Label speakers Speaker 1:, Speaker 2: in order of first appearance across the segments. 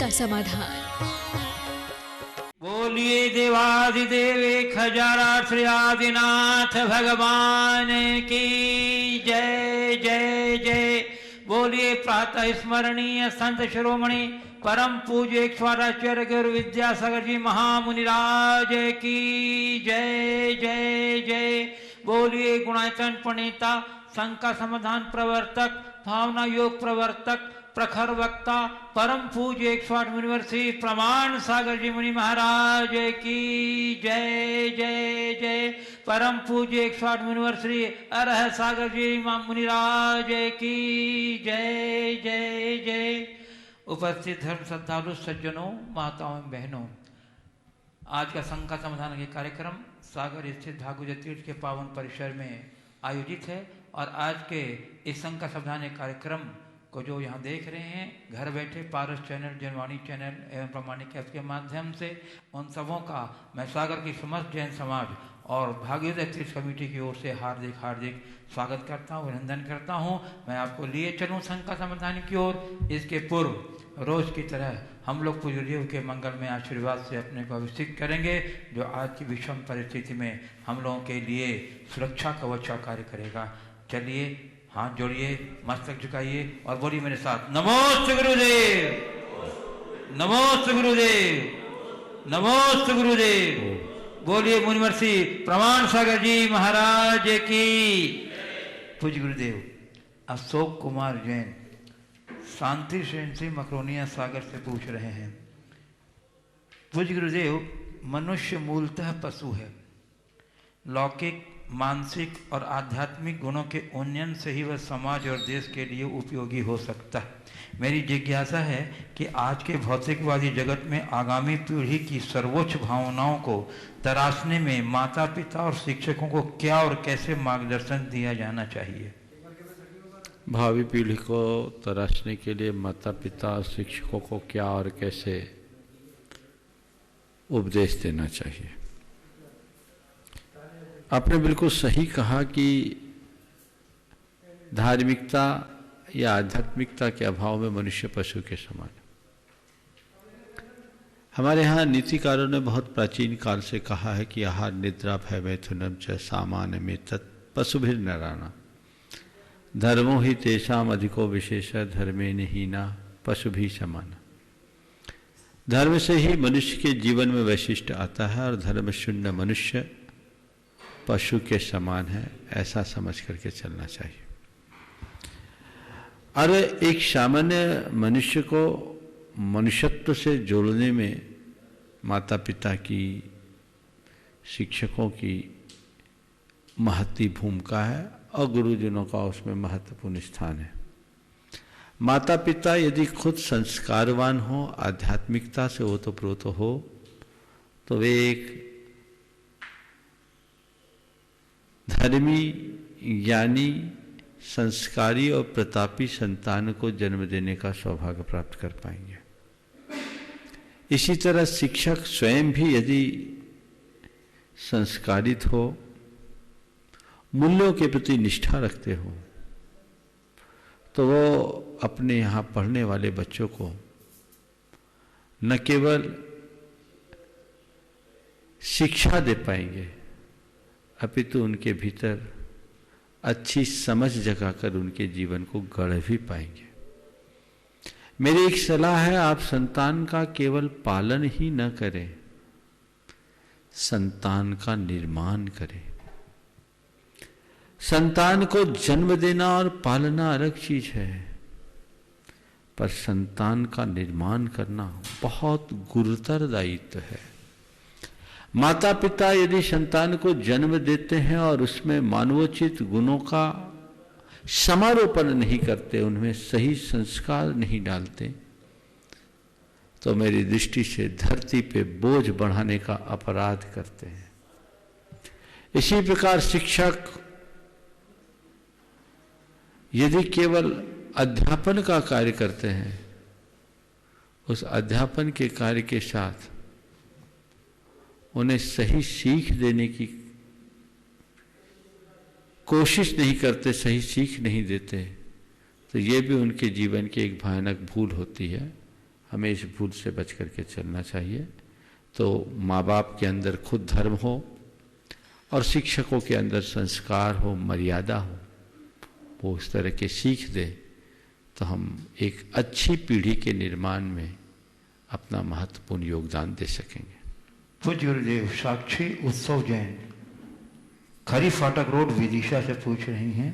Speaker 1: का समाधान।
Speaker 2: बोलिए देवादिदेव एक हजारा श्री आदिनाथ भगवान की जय जय जय। बोलिए प्रातः स्मरणीय संत शिरोमणि परम पूज्य स्वाराचार्य गुरु विद्यासागर जी महामुनिराज की जय जय जय। बोलिए गुणाचरण प्रणेता संघ का समाधान प्रवर्तक भावना योग प्रवर्तक प्रखर वक्ता परम पूज्य 108 मुनिवर्षी प्रमाण सागर जी मुनि महाराज की जय जय जय। परम पूज्य 108 मुनिवर्षी अरह सागर जी मुनिराज की जय जय जय। उपस्थित धर्म श्रद्धालु सज्जनों माताओं बहनों, आज का संघ का समाधान के कार्यक्रम सागर स्थित धागुज तीर्थ के पावन परिसर में आयोजित है और आज के इस संघ का समाधान कार्यक्रम को जो यहाँ देख रहे हैं घर बैठे पारस चैनल जनवाणी चैनल एवं प्रमाणिक ऐप के माध्यम से, उन सबों का मैं सागर की समस्त जैन समाज और भागीरथ तीर्थ कमेटी की ओर से हार्दिक हार्दिक स्वागत करता हूँ, अभिनंदन करता हूँ। मैं आपको लिए चलूँ संघ का समाधान की ओर। इसके पूर्व रोज की तरह हम लोग पूज्यदेव के मंगल में आशीर्वाद से अपने को अभिषेक करेंगे, जो आज की विषम परिस्थिति में हम लोगों के लिए सुरक्षा कवच का कार्य करेगा। चलिए हाथ जोड़िए, मस्तक झुकाइए और बोलिए मेरे साथ, नमोस्तु गुरुदेव, नमोस्तु गुरुदेव, नमोस्तु गुरुदेव। बोलिए मुनिवर्षी प्रमाण सागर जी महाराज की। पूज्य गुरुदेव अशोक कुमार जैन शांति सेन से मकरोनिया सागर से पूछ रहे हैं, पूज्य गुरुदेव मनुष्य मूलतः पशु है, लौकिक मानसिक और आध्यात्मिक गुणों के उन्नयन से ही वह समाज और देश के लिए उपयोगी हो सकता है। मेरी जिज्ञासा है कि आज के भौतिकवादी जगत में आगामी पीढ़ी की सर्वोच्च भावनाओं को तराशने में माता पिता और शिक्षकों को क्या और कैसे मार्गदर्शन दिया जाना चाहिए?
Speaker 3: भावी पीढ़ी को तराशने के लिए माता पिता और शिक्षकों को क्या और कैसे उपदेश देना चाहिए? आपने बिल्कुल सही कहा कि धार्मिकता या आध्यात्मिकता के अभाव में मनुष्य पशु के समान है। हमारे यहाँ नीतिकारों ने बहुत प्राचीन काल से कहा है कि आहार निद्रा भय मैथुनम च सामान्य में तत् पशुभिर नराना धर्मो ही तेषाम अधिको विशेष धर्मे हीना पशु भी समान। धर्म से ही मनुष्य के जीवन में वैशिष्ट आता है और धर्म शून्य मनुष्य पशु के समान है, ऐसा समझ करके चलना चाहिए। और एक सामान्य मनुष्य को मनुष्यत्व से जोड़ने में माता पिता की, शिक्षकों की महती भूमिका है और गुरुजनों का उसमें महत्वपूर्ण स्थान है। माता पिता यदि खुद संस्कारवान हो, आध्यात्मिकता से ओतप्रोत हो, तो वे एक धर्मी ज्ञानी संस्कारी और प्रतापी संतान को जन्म देने का सौभाग्य प्राप्त कर पाएंगे। इसी तरह शिक्षक स्वयं भी यदि संस्कारित हो, मूल्यों के प्रति निष्ठा रखते हो, तो वो अपने यहाँ पढ़ने वाले बच्चों को न केवल शिक्षा दे पाएंगे अपितु उनके भीतर अच्छी समझ जगाकर उनके जीवन को गढ़ भी पाएंगे। मेरी एक सलाह है, आप संतान का केवल पालन ही न करें, संतान का निर्माण करें। संतान को जन्म देना और पालना अलग चीज है, पर संतान का निर्माण करना बहुत गुरुतर दायित्व है। माता पिता यदि संतान को जन्म देते हैं और उसमें मानवोचित गुणों का समारोपण नहीं करते, उनमें सही संस्कार नहीं डालते, तो मेरी दृष्टि से धरती पे बोझ बढ़ाने का अपराध करते हैं। इसी प्रकार शिक्षक यदि केवल अध्यापन का कार्य करते हैं, उस अध्यापन के कार्य के साथ उन्हें सही सीख देने की कोशिश नहीं करते, सही सीख नहीं देते, तो ये भी उनके जीवन की एक भयानक भूल होती है हमें इस भूल से बच करके चलना चाहिए। तो माँ बाप के अंदर खुद धर्म हो और शिक्षकों के अंदर संस्कार हो, मर्यादा हो, वो उस तरह के सीख दे, तो हम एक अच्छी पीढ़ी के निर्माण में अपना महत्वपूर्ण योगदान दे सकेंगे।
Speaker 2: पूज्य गुरुदेव साक्षी उत्सव जैन खरी फाटक रोड विदिशा से पूछ रही हैं,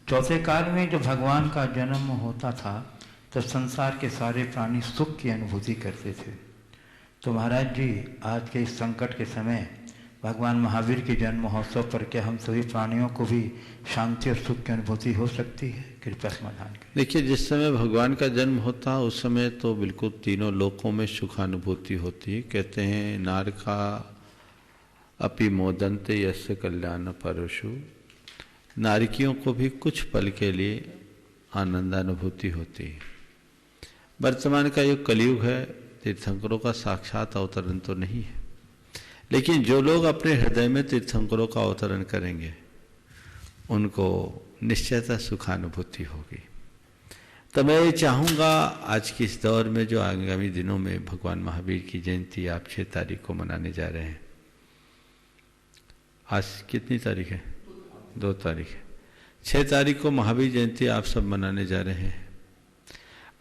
Speaker 2: चौथे काल में जब भगवान का जन्म होता था तब संसार के सारे प्राणी सुख की अनुभूति करते थे। तो महाराज जी, आज के इस संकट के समय भगवान महावीर के जन्म महोत्सव पर क्या हम सभी प्राणियों को भी शांति और सुख की अनुभूति हो सकती है? कृपया समाधान करें।
Speaker 3: देखिए, जिस समय भगवान का जन्म होता है उस समय तो बिल्कुल तीनों लोकों में सुखानुभूति होती है। कहते हैं नारका अपि मोदन्ते यस्य कल्याण परशु, नारिकियों को भी कुछ पल के लिए आनंदानुभूति होती है। वर्तमान का युग कलयुग है, तीर्थंकरों का साक्षात अवतरण तो नहीं है, लेकिन जो लोग अपने हृदय में तीर्थंकरों का अवतरण करेंगे उनको निश्चयता सुखानुभूति होगी। तो मैं ये चाहूँगा आज के इस दौर में जो आगामी दिनों में भगवान महावीर की जयंती आप 6 तारीख को मनाने जा रहे हैं। आज कितनी तारीख है? 2 तारीख है। 6 तारीख को महावीर जयंती आप सब मनाने जा रहे हैं।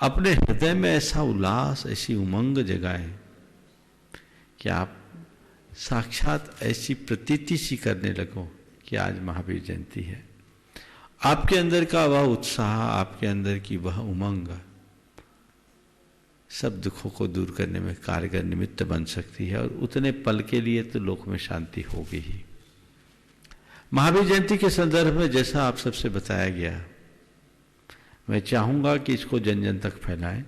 Speaker 3: अपने हृदय में ऐसा उल्लास, ऐसी उमंग जगाएं कि आप साक्षात ऐसी प्रतीति सी करने लगो कि आज महावीर जयंती है। आपके अंदर का वह उत्साह, आपके अंदर की वह उमंग सब दुखों को दूर करने में कारगर निमित्त बन सकती है, और उतने पल के लिए तो लोक में शांति होगी ही। महावीर जयंती के संदर्भ में जैसा आप सबसे बताया गया, मैं चाहूँगा कि इसको जन जन तक फैलाएं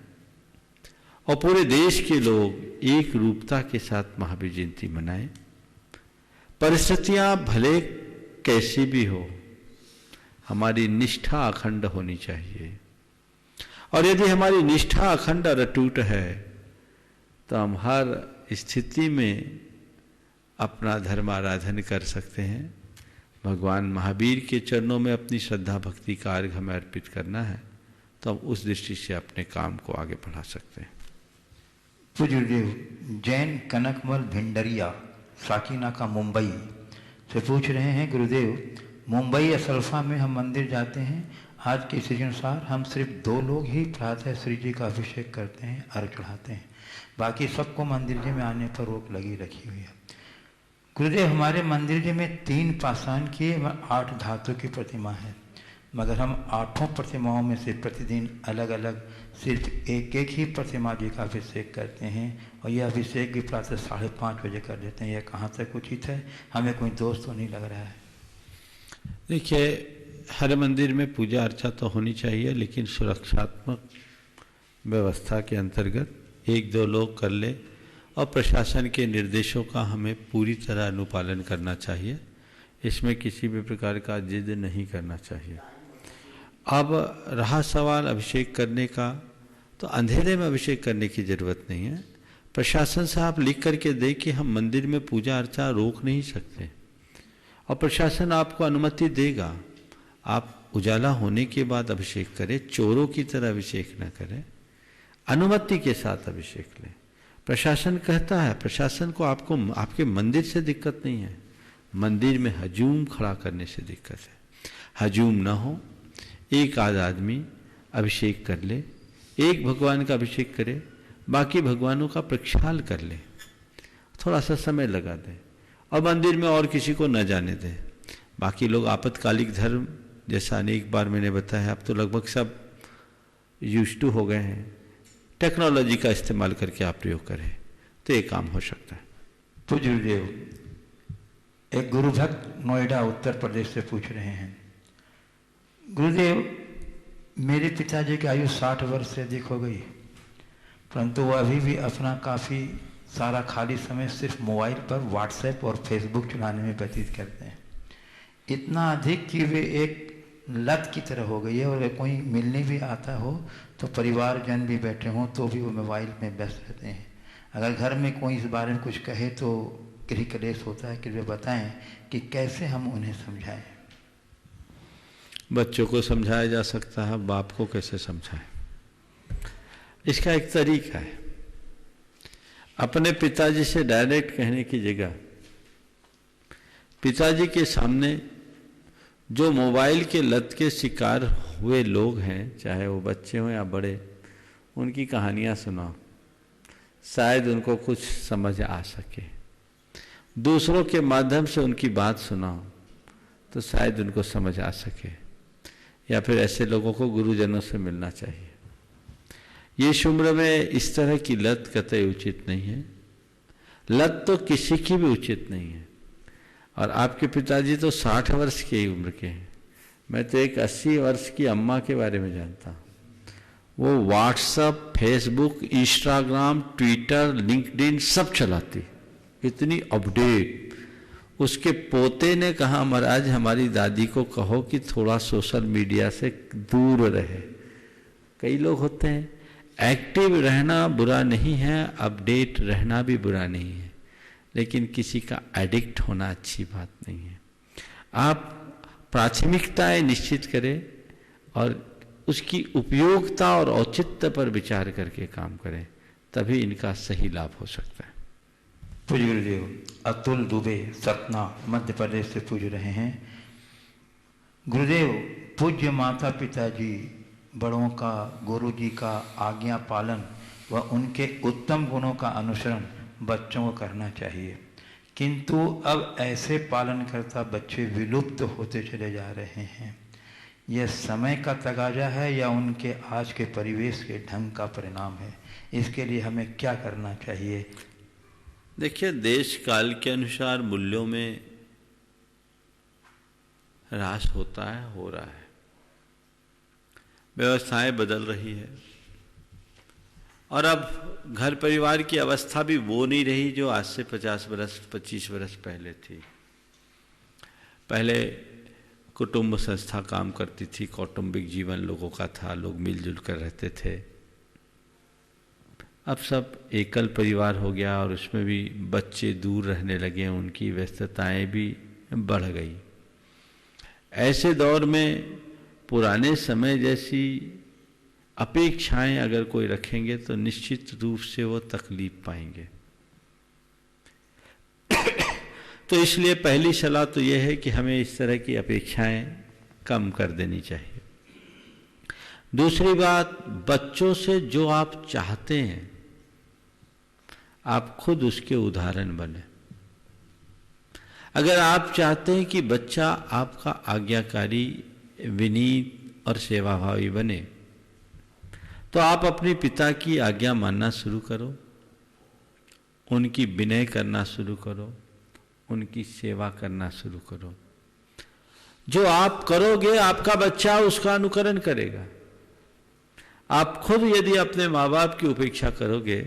Speaker 3: और पूरे देश के लोग एक रूपता के साथ महावीर जयंती मनाएं। परिस्थितियां भले कैसी भी हो, हमारी निष्ठा अखंड होनी चाहिए, और यदि हमारी निष्ठा अखंड और अटूट है तो हम हर स्थिति में अपना धर्म आराधन कर सकते हैं। भगवान महावीर के चरणों में अपनी श्रद्धा भक्ति का अर्घ हमें अर्पित करना है, तो हम उस दृष्टि से अपने काम को आगे बढ़ा सकते हैं।
Speaker 2: पूज्य गुरुदेव जैन कनकमल भिंडरिया साकीना का मुंबई से पूछ रहे हैं, गुरुदेव मुंबई असल्फा में हम मंदिर जाते हैं। आज के स्थिति अनुसार हम सिर्फ 2 लोग ही प्रातः श्री जी का अभिषेक करते हैं, अर्घ चढ़ाते हैं, बाकी सबको मंदिर जी में आने पर रोक लगी रखी हुई है। गुरुदेव हमारे मंदिर जी में 3 पाषाण की 8 धातु की प्रतिमा है, मगर हम 8 प्रतिमाओं में से प्रतिदिन अलग अलग सिर्फ एक ही प्रतिमा जी का अभिषेक करते हैं, और यह अभिषेक भी प्रातः 5:30 बजे कर देते हैं। यह कहाँ तक उचित है? हमें कोई दोष तो नहीं लग रहा है?
Speaker 3: देखिए, हर मंदिर में पूजा अर्चा तो होनी चाहिए, लेकिन सुरक्षात्मक व्यवस्था के अंतर्गत 1-2 लोग कर ले, और प्रशासन के निर्देशों का हमें पूरी तरह अनुपालन करना चाहिए। इसमें किसी भी प्रकार का जिद नहीं करना चाहिए। अब रहा सवाल अभिषेक करने का, तो अंधेरे में अभिषेक करने की ज़रूरत नहीं है। प्रशासन से आप लिख करके दें कि हम मंदिर में पूजा अर्चा रोक नहीं सकते, और प्रशासन आपको अनुमति देगा। आप उजाला होने के बाद अभिषेक करें, चोरों की तरह अभिषेक न करें, अनुमति के साथ अभिषेक लें। प्रशासन कहता है, प्रशासन को आपको आपके मंदिर से दिक्कत नहीं है, मंदिर में हजूम खड़ा करने से दिक्कत है। हजूम ना हो, एक आध आदमी अभिषेक कर ले, एक भगवान का अभिषेक करे, बाकी भगवानों का प्रक्षाल कर ले, थोड़ा सा समय लगा दें, और मंदिर में और किसी को न जाने दें। बाकी लोग आपातकालिक धर्म, जैसा अनेक बार मैंने बताया, अब तो लगभग सब यूज्ड टू हो गए हैं, टेक्नोलॉजी का इस्तेमाल करके आप प्रयोग करें तो ये काम हो सकता है।
Speaker 2: पूज्य गुरुदेव एक गुरु भक्त नोएडा उत्तर प्रदेश से पूछ रहे हैं, गुरुदेव मेरे पिताजी की आयु 60 वर्ष से अधिक हो गई, परंतु वो अभी भी अपना काफ़ी सारा खाली समय सिर्फ मोबाइल पर व्हाट्सएप और फेसबुक चलाने में व्यतीत करते हैं। इतना अधिक कि वे एक लत की तरह हो गई है, और कोई मिलने भी आता हो तो परिवारजन भी बैठे हों तो भी वो मोबाइल में व्यस्त रहते हैं। अगर घर में कोई इस बारे में कुछ कहे तो गृह क्लेश होता है। कृपया बताएं कि कैसे हम उन्हें समझाएं।
Speaker 3: बच्चों को समझाया जा सकता है, बाप को कैसे समझाएं? इसका एक तरीका है, अपने पिताजी से डायरेक्ट कहने की जगह पिताजी के सामने जो मोबाइल के लत के शिकार हुए लोग हैं, चाहे वो बच्चे हों या बड़े, उनकी कहानियाँ सुनाओ, शायद उनको कुछ समझ आ सके। दूसरों के माध्यम से उनकी बात सुनाओ तो शायद उनको समझ आ सके। या फिर ऐसे लोगों को गुरुजनों से मिलना चाहिए। ये इस उम्र में इस तरह की लत कतई उचित नहीं है। लत तो किसी की भी उचित नहीं है। और आपके पिताजी तो 60 वर्ष की उम्र के हैं। मैं तो एक 80 वर्ष की अम्मा के बारे में जानता हूँ। वो WhatsApp, Facebook, Instagram, Twitter, LinkedIn सब चलाती, इतनी अपडेट। उसके पोते ने कहा, महाराज हमारी दादी को कहो कि थोड़ा सोशल मीडिया से दूर रहे। कई लोग होते हैं, एक्टिव रहना बुरा नहीं है, अपडेट रहना भी बुरा नहीं है, लेकिन किसी का एडिक्ट होना अच्छी बात नहीं है। आप प्राथमिकताएं निश्चित करें और उसकी उपयोगिता और औचित्य पर विचार करके काम करें, तभी इनका सही लाभ हो सकता है।
Speaker 1: पूज्य गुरुदेव अतुल दुबे सतना मध्य प्रदेश से पूज रहे हैं। गुरुदेव, पूज्य माता पिता जी बड़ों का, गुरु जी का आज्ञा पालन व उनके उत्तम गुणों का अनुसरण बच्चों को करना चाहिए, किंतु अब ऐसे पालन करता बच्चे विलुप्त होते चले जा रहे हैं। यह समय का तगाजा है या उनके आज के परिवेश के ढंग का परिणाम है? इसके लिए हमें क्या करना चाहिए?
Speaker 3: देखिए, देश काल के अनुसार मूल्यों में ह्रास होता है, हो रहा है, व्यवस्थाएं बदल रही है और अब घर परिवार की अवस्था भी वो नहीं रही जो आज से 50 वर्ष 25 वर्ष पहले थी। पहले कुटुंब संस्था काम करती थी, कौटुंबिक जीवन लोगों का था, लोग मिलजुल कर रहते थे। अब सब एकल परिवार हो गया और उसमें भी बच्चे दूर रहने लगे, उनकी व्यस्तताएं भी बढ़ गई। ऐसे दौर में पुराने समय जैसी अपेक्षाएं अगर कोई रखेंगे तो निश्चित रूप से वो तकलीफ पाएंगे। तो इसलिए पहली सलाह तो यह है कि हमें इस तरह की अपेक्षाएं कम कर देनी चाहिए। दूसरी बात, बच्चों से जो आप चाहते हैं आप खुद उसके उदाहरण बने। अगर आप चाहते हैं कि बच्चा आपका आज्ञाकारी, विनीत और सेवाभावी बने, तो आप अपने पिता की आज्ञा मानना शुरू करो, उनकी विनय करना शुरू करो, उनकी सेवा करना शुरू करो। जो आप करोगे आपका बच्चा उसका अनुकरण करेगा। आप खुद यदि अपने माँ बाप की उपेक्षा करोगे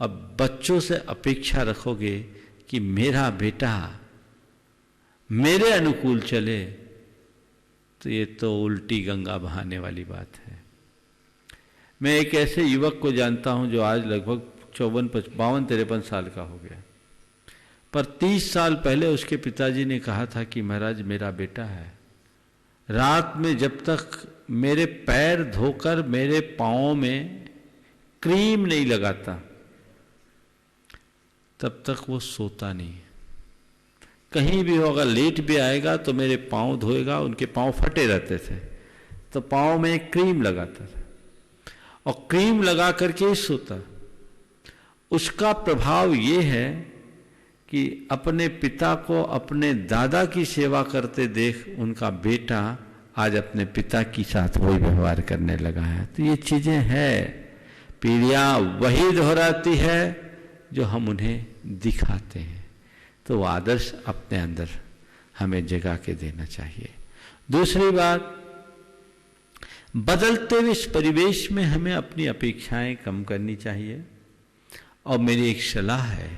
Speaker 3: और बच्चों से अपेक्षा रखोगे कि मेरा बेटा मेरे अनुकूल चले, तो ये तो उल्टी गंगा बहाने वाली बात है। मैं एक ऐसे युवक को जानता हूं जो आज लगभग 52-53 साल का हो गया, पर 30 साल पहले उसके पिताजी ने कहा था कि महाराज मेरा बेटा है, रात में जब तक मेरे पैर धोकर मेरे पाँव में क्रीम नहीं लगाता तब तक वो सोता नहीं। कहीं भी होगा, लेट भी आएगा तो मेरे पाँव धोएगा। उनके पाँव फटे रहते थे तो पाँव में क्रीम लगाता था और क्रीम लगा करके ही सोता। उसका प्रभाव ये है कि अपने पिता को अपने दादा की सेवा करते देख उनका बेटा आज अपने पिता के साथ वही व्यवहार करने लगा है। तो ये चीजें हैं, पीढ़ियां वही दोहराती है जो हम उन्हें दिखाते हैं। तो वो आदर्श अपने अंदर हमें जगा के देना चाहिए। दूसरी बात, बदलते हुए इस परिवेश में हमें अपनी अपेक्षाएं कम करनी चाहिए। और मेरी एक सलाह है,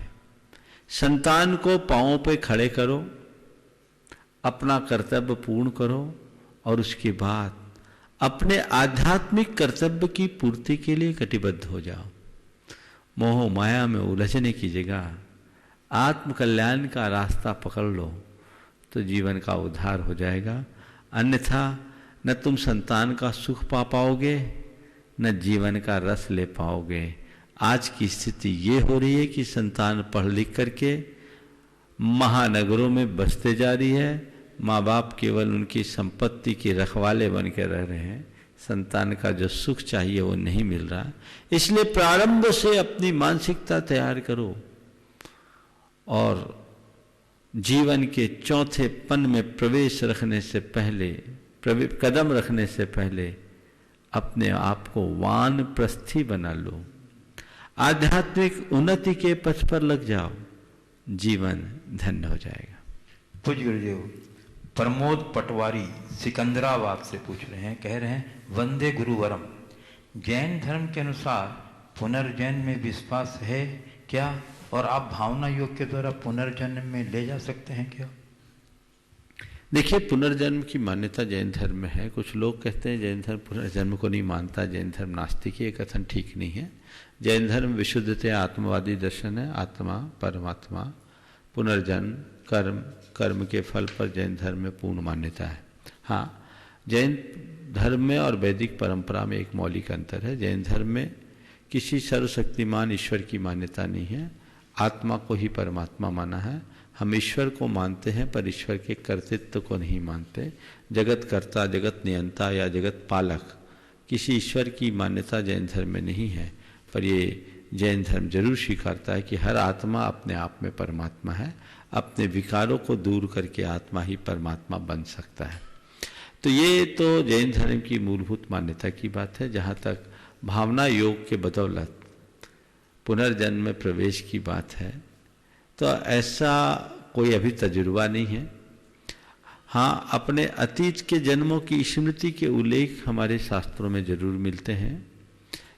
Speaker 3: संतान को पांवों पे खड़े करो, अपना कर्तव्य पूर्ण करो और उसके बाद अपने आध्यात्मिक कर्तव्य की पूर्ति के लिए कटिबद्ध हो जाओ। मोह माया में उलझने की जगह आत्म कल्याण का रास्ता पकड़ लो तो जीवन का उद्धार हो जाएगा। अन्यथा न तुम संतान का सुख पा पाओगे, न जीवन का रस ले पाओगे। आज की स्थिति ये हो रही है कि संतान पढ़ लिख करके महानगरों में बसते जा रही है, माँ बाप केवल उनकी संपत्ति के रखवाले बन के रह रहे हैं, संतान का जो सुख चाहिए वो नहीं मिल रहा। इसलिए प्रारंभ से अपनी मानसिकता तैयार करो और जीवन के चौथे पन में प्रवेश रखने से पहले, कदम रखने से पहले अपने आप को वानप्रस्थी बना लो, आध्यात्मिक उन्नति के पथ पर लग जाओ, जीवन धन्य हो जाएगा।
Speaker 1: पूज्य गुरुदेव, प्रमोद पटवारी सिकंदराबाद से पूछ रहे हैं, कह रहे हैं वंदे गुरुवरम, जैन धर्म के अनुसार पुनर्जन्म में विश्वास है क्या, और आप भावना योग के द्वारा पुनर्जन्म में ले जा सकते हैं क्या?
Speaker 3: देखिए, पुनर्जन्म की मान्यता जैन धर्म में है। कुछ लोग कहते हैं जैन धर्म पुनर्जन्म को नहीं मानता, जैन धर्म नास्तिक है, ये कथन ठीक नहीं है। जैन धर्म विशुद्धतया आत्मवादी दर्शन है, आत्मा परमात्मा, पुनर्जन्म, कर्म, कर्म के फल पर जैन धर्म में पूर्ण मान्यता है। हाँ, जैन धर्म में और वैदिक परंपरा में एक मौलिक अंतर है। जैन धर्म में किसी सर्वशक्तिमान ईश्वर की मान्यता नहीं है, आत्मा को ही परमात्मा माना है। हम ईश्वर को मानते हैं पर ईश्वर के कर्तृत्व को नहीं मानते। जगत कर्ता, जगत नियंता या जगत पालक किसी ईश्वर की मान्यता जैन धर्म में नहीं है। पर ये जैन धर्म जरूर स्वीकारता है कि हर आत्मा अपने आप में परमात्मा है, अपने विकारों को दूर करके आत्मा ही परमात्मा बन सकता है। तो ये तो जैन धर्म की मूलभूत मान्यता की बात है। जहाँ तक भावना योग के बदौलत पुनर्जन्म में प्रवेश की बात है, तो ऐसा कोई अभी तजुर्बा नहीं है। हाँ, अपने अतीत के जन्मों की स्मृति के उल्लेख हमारे शास्त्रों में जरूर मिलते हैं।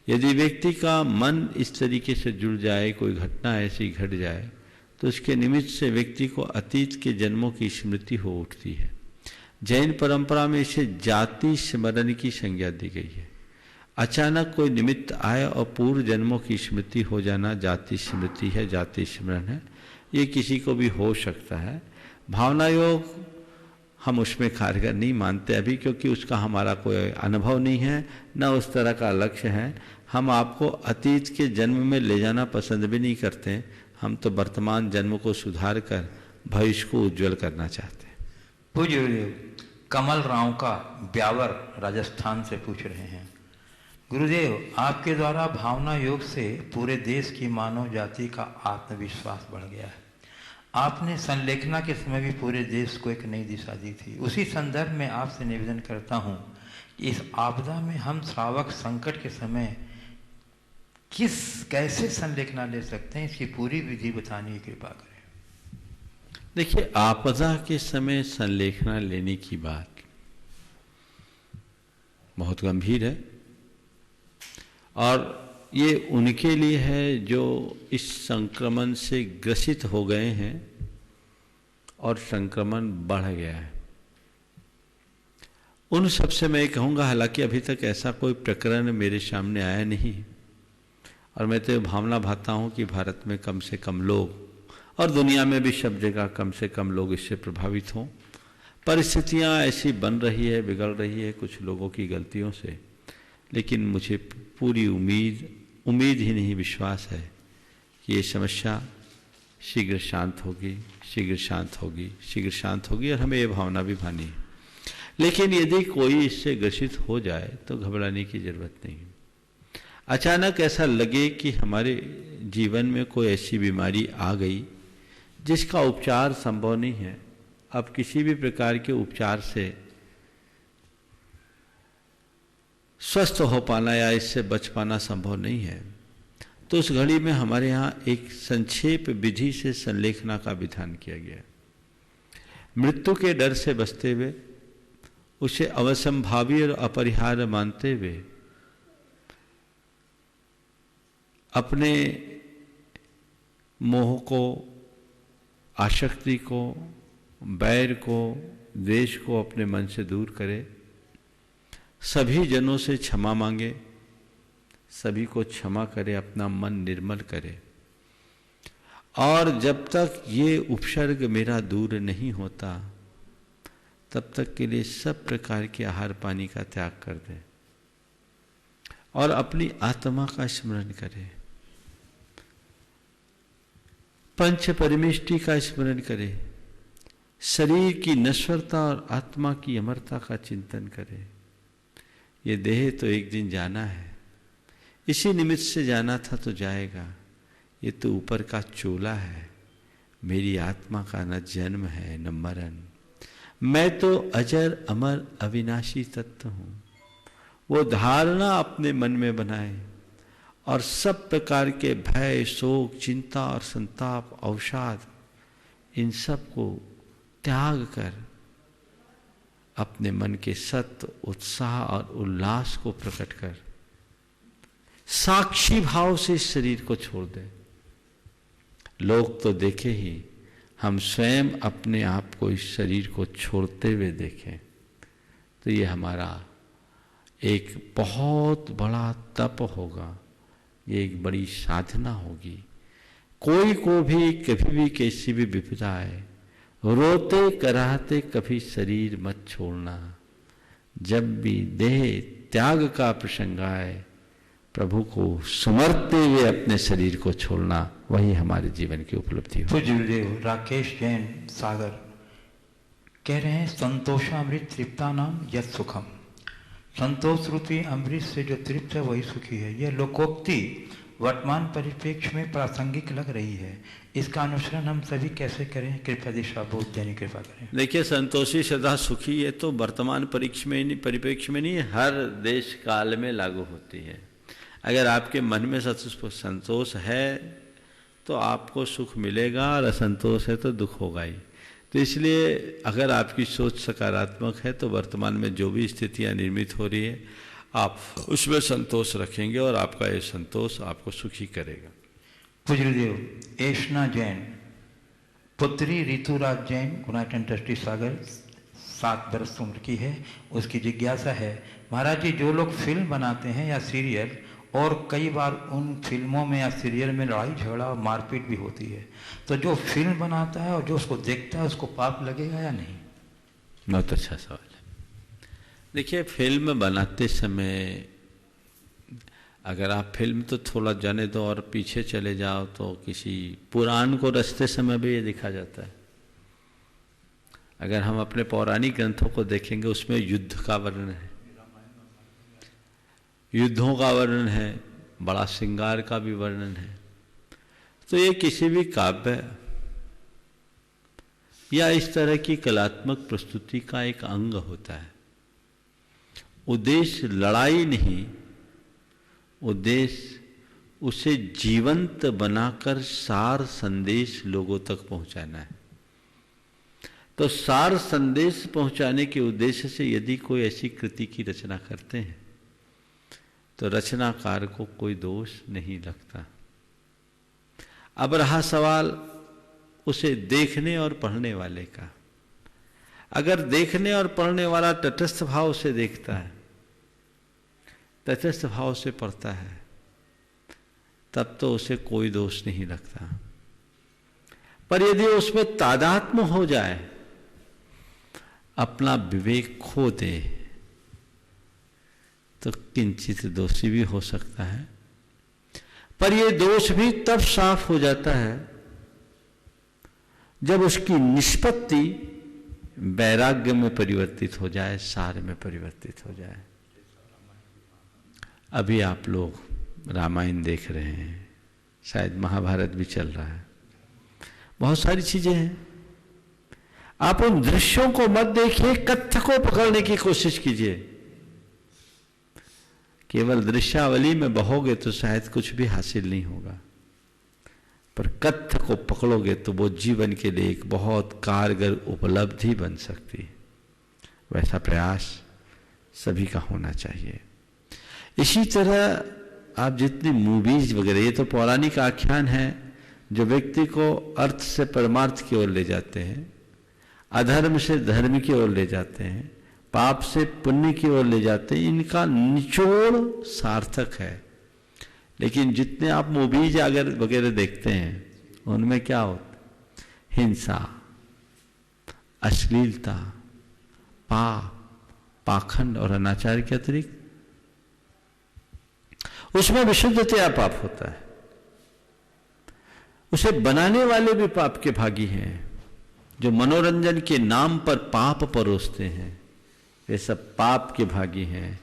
Speaker 3: यदि व्यक्ति का मन इस तरीके से जुड़ जाए, कोई घटना ऐसी घट जाए, तो उसके निमित्त से व्यक्ति को अतीत के जन्मों की स्मृति हो उठती है। जैन परंपरा में इसे जाति स्मरण की संज्ञा दी गई है। अचानक कोई निमित्त आए और पूर्व जन्मों की स्मृति हो जाना जाति स्मृति है, जाति स्मरण है। ये किसी को भी हो सकता है। भावना योग हम उसमें कारगर नहीं मानते अभी, क्योंकि उसका हमारा कोई अनुभव नहीं है, न उस तरह का लक्ष्य है। हम आपको अतीत के जन्म में ले जाना पसंद भी नहीं करते। हम तो वर्तमान जन्म को सुधार कर भविष्य को उज्जवल करना चाहते हैं।
Speaker 1: पूज्य गुरुदेव, कमल राव का ब्यावर राजस्थान से पूछ रहे हैं, गुरुदेव आपके द्वारा भावना योग से पूरे देश की मानव जाति का आत्मविश्वास बढ़ गया है। आपने संलेखना के समय भी पूरे देश को एक नई दिशा दी थी। उसी संदर्भ में आपसे निवेदन करता हूँ कि इस आपदा में हम श्रावक संकट के समय कैसे संलेखना ले सकते हैं, इसकी पूरी विधि बताने की कृपा करें।
Speaker 3: देखिए, आपदा के समय संलेखना लेने की बात बहुत गंभीर है, और ये उनके लिए है जो इस संक्रमण से ग्रसित हो गए हैं और संक्रमण बढ़ गया है। उन सबसे मैं कहूँगा, हालांकि अभी तक ऐसा कोई प्रकरण मेरे सामने आया नहीं, और मैं तो भावना भाता हूँ कि भारत में कम से कम लोग, और दुनिया में भी सब जगह कम से कम लोग इससे प्रभावित हों। परिस्थितियाँ ऐसी बन रही है, बिगड़ रही है कुछ लोगों की गलतियों से, लेकिन मुझे पूरी उम्मीद ही नहीं, विश्वास है कि ये समस्या शीघ्र शांत होगी, शीघ्र शांत होगी, शीघ्र शांत होगी, और हमें ये भावना भी भानी है। लेकिन यदि कोई इससे ग्रसित हो जाए तो घबराने की जरूरत नहीं। अचानक ऐसा लगे कि हमारे जीवन में कोई ऐसी बीमारी आ गई जिसका उपचार संभव नहीं है, अब किसी भी प्रकार के उपचार से स्वस्थ हो पाना या इससे बच पाना संभव नहीं है, तो उस घड़ी में हमारे यहाँ एक संक्षेप विधि से संलेखना का विधान किया गया। मृत्यु के डर से बचते हुए, उसे अवसंभावी और अपरिहार्य मानते हुए, अपने मोह को, आसक्ति को, बैर को, द्वेष को अपने मन से दूर करे, सभी जनों से क्षमा मांगे, सभी को क्षमा करे, अपना मन निर्मल करे, और जब तक ये उपसर्ग मेरा दूर नहीं होता तब तक के लिए सब प्रकार के आहार पानी का त्याग कर दे, और अपनी आत्मा का स्मरण करें, पंच परमेष्टि का स्मरण करें, शरीर की नश्वरता और आत्मा की अमरता का चिंतन करें। ये देह तो एक दिन जाना है, इसी निमित्त से जाना था तो जाएगा। ये तो ऊपर का चोला है, मेरी आत्मा का न जन्म है न मरण। मैं तो अजर अमर अविनाशी तत्व हूं। वो धारणा अपने मन में बनाए और सब प्रकार के भय, शोक, चिंता और संताप, अवसाद, इन सब को त्याग कर अपने मन के सत्य, उत्साह और उल्लास को प्रकट कर साक्षी भाव से इस शरीर को छोड़ दे। लोग तो देखे ही, हम स्वयं अपने आप को इस शरीर को छोड़ते हुए देखें तो ये हमारा एक बहुत बड़ा तप होगा, ये एक बड़ी साधना होगी। कोई को भी कभी भी कैसी भी विपदा आए, रोते कराहते कभी शरीर मत छोड़ना। जब भी देह त्याग का प्रसंग आए, प्रभु को समर्पते हुए अपने शरीर को छोड़ना, वही हमारे जीवन की उपलब्धि हो।
Speaker 1: पूज्य गुरुदेव राकेश जैन सागर कह रहे हैं, संतोषामृत तृप्ता नाम यत सुखम। संतोष रूपी अमृत से जो तृप्त है वही सुखी है। यह लोकोक्ति वर्तमान परिप्रेक्ष्य में प्रासंगिक लग रही है। इसका अनुसरण हम सभी कैसे करें? कृपया दिशा बोध देने कृपा करें।
Speaker 3: देखिए, संतोषी सदा सुखी ये तो वर्तमान परिप्रेक्ष्य में नहीं, हर देश काल में लागू होती है। अगर आपके मन में संतोष है तो आपको सुख मिलेगा, और असंतोष है तो दुख होगा ही। तो इसलिए अगर आपकी सोच सकारात्मक है तो वर्तमान में जो भी स्थितियां निर्मित हो रही है, आप उसमें संतोष रखेंगे और आपका ये संतोष आपको सुखी करेगा।
Speaker 1: पूज्य गुरुदेव एशना जैन पुत्री ऋतुराज जैन गुनाटन ट्रस्टी सागर 7 वर्ष उम्र की है। उसकी जिज्ञासा है, महाराज जी जो लोग फिल्म बनाते हैं या सीरियल, और कई बार उन फिल्मों में या सीरियल में लड़ाई झगड़ा और मारपीट भी होती है, तो जो फिल्म बनाता है और जो उसको देखता है उसको पाप लगेगा या नहीं?
Speaker 3: बहुत अच्छा सवाल है। देखिए, फिल्म बनाते समय अगर आप फिल्म तो थोड़ा जाने दो और पीछे चले जाओ तो किसी पुराण को रचते समय भी ये देखा जाता है। अगर हम अपने पौराणिक ग्रंथों को देखेंगे, उसमें युद्ध का वर्णन है, युद्धों का वर्णन है, बड़ा श्रृंगार का भी वर्णन है। तो ये किसी भी काव्य या इस तरह की कलात्मक प्रस्तुति का एक अंग होता है। उद्देश्य लड़ाई नहीं, उद्देश्य उसे जीवंत बनाकर सार संदेश लोगों तक पहुंचाना है। तो सार संदेश पहुंचाने के उद्देश्य से यदि कोई ऐसी कृति की रचना करते हैं तो रचनाकार को कोई दोष नहीं लगता। अब रहा सवाल उसे देखने और पढ़ने वाले का। अगर देखने और पढ़ने वाला तटस्थ भाव से देखता है, तटस्थ भाव से पढ़ता है, तब तो उसे कोई दोष नहीं लगता। पर यदि उसमें तादात्म्य हो जाए, अपना विवेक खो दे, तो किंचित दोषी भी हो सकता है। पर यह दोष भी तब साफ हो जाता है जब उसकी निष्पत्ति वैराग्य में परिवर्तित हो जाए, सार में परिवर्तित हो जाए। अभी आप लोग रामायण देख रहे हैं, शायद महाभारत भी चल रहा है, बहुत सारी चीजें हैं। आप उन दृश्यों को मत देखिए, कथ्य को पकड़ने की कोशिश कीजिए। केवल दृश्यावली में बहोगे तो शायद कुछ भी हासिल नहीं होगा, पर कथ्य को पकड़ोगे तो वो जीवन के लिए एक बहुत कारगर उपलब्धि बन सकती है। वैसा प्रयास सभी का होना चाहिए। इसी तरह आप जितनी मूवीज वगैरह, ये तो पौराणिक आख्यान है जो व्यक्ति को अर्थ से परमार्थ की ओर ले जाते हैं, अधर्म से धर्म की ओर ले जाते हैं, पाप से पुण्य की ओर ले जाते हैं। इनका निचोड़ सार्थक है। लेकिन जितने आप मूवीज वगैरह देखते हैं उनमें क्या होता? हिंसा, अश्लीलता, पाप, पाखंड और अनाचार के अतिरिक्त उसमें विशुद्धतया पाप होता है। उसे बनाने वाले भी पाप के भागी हैं। जो मनोरंजन के नाम पर पाप परोसते हैं वे सब पाप के भागी हैं,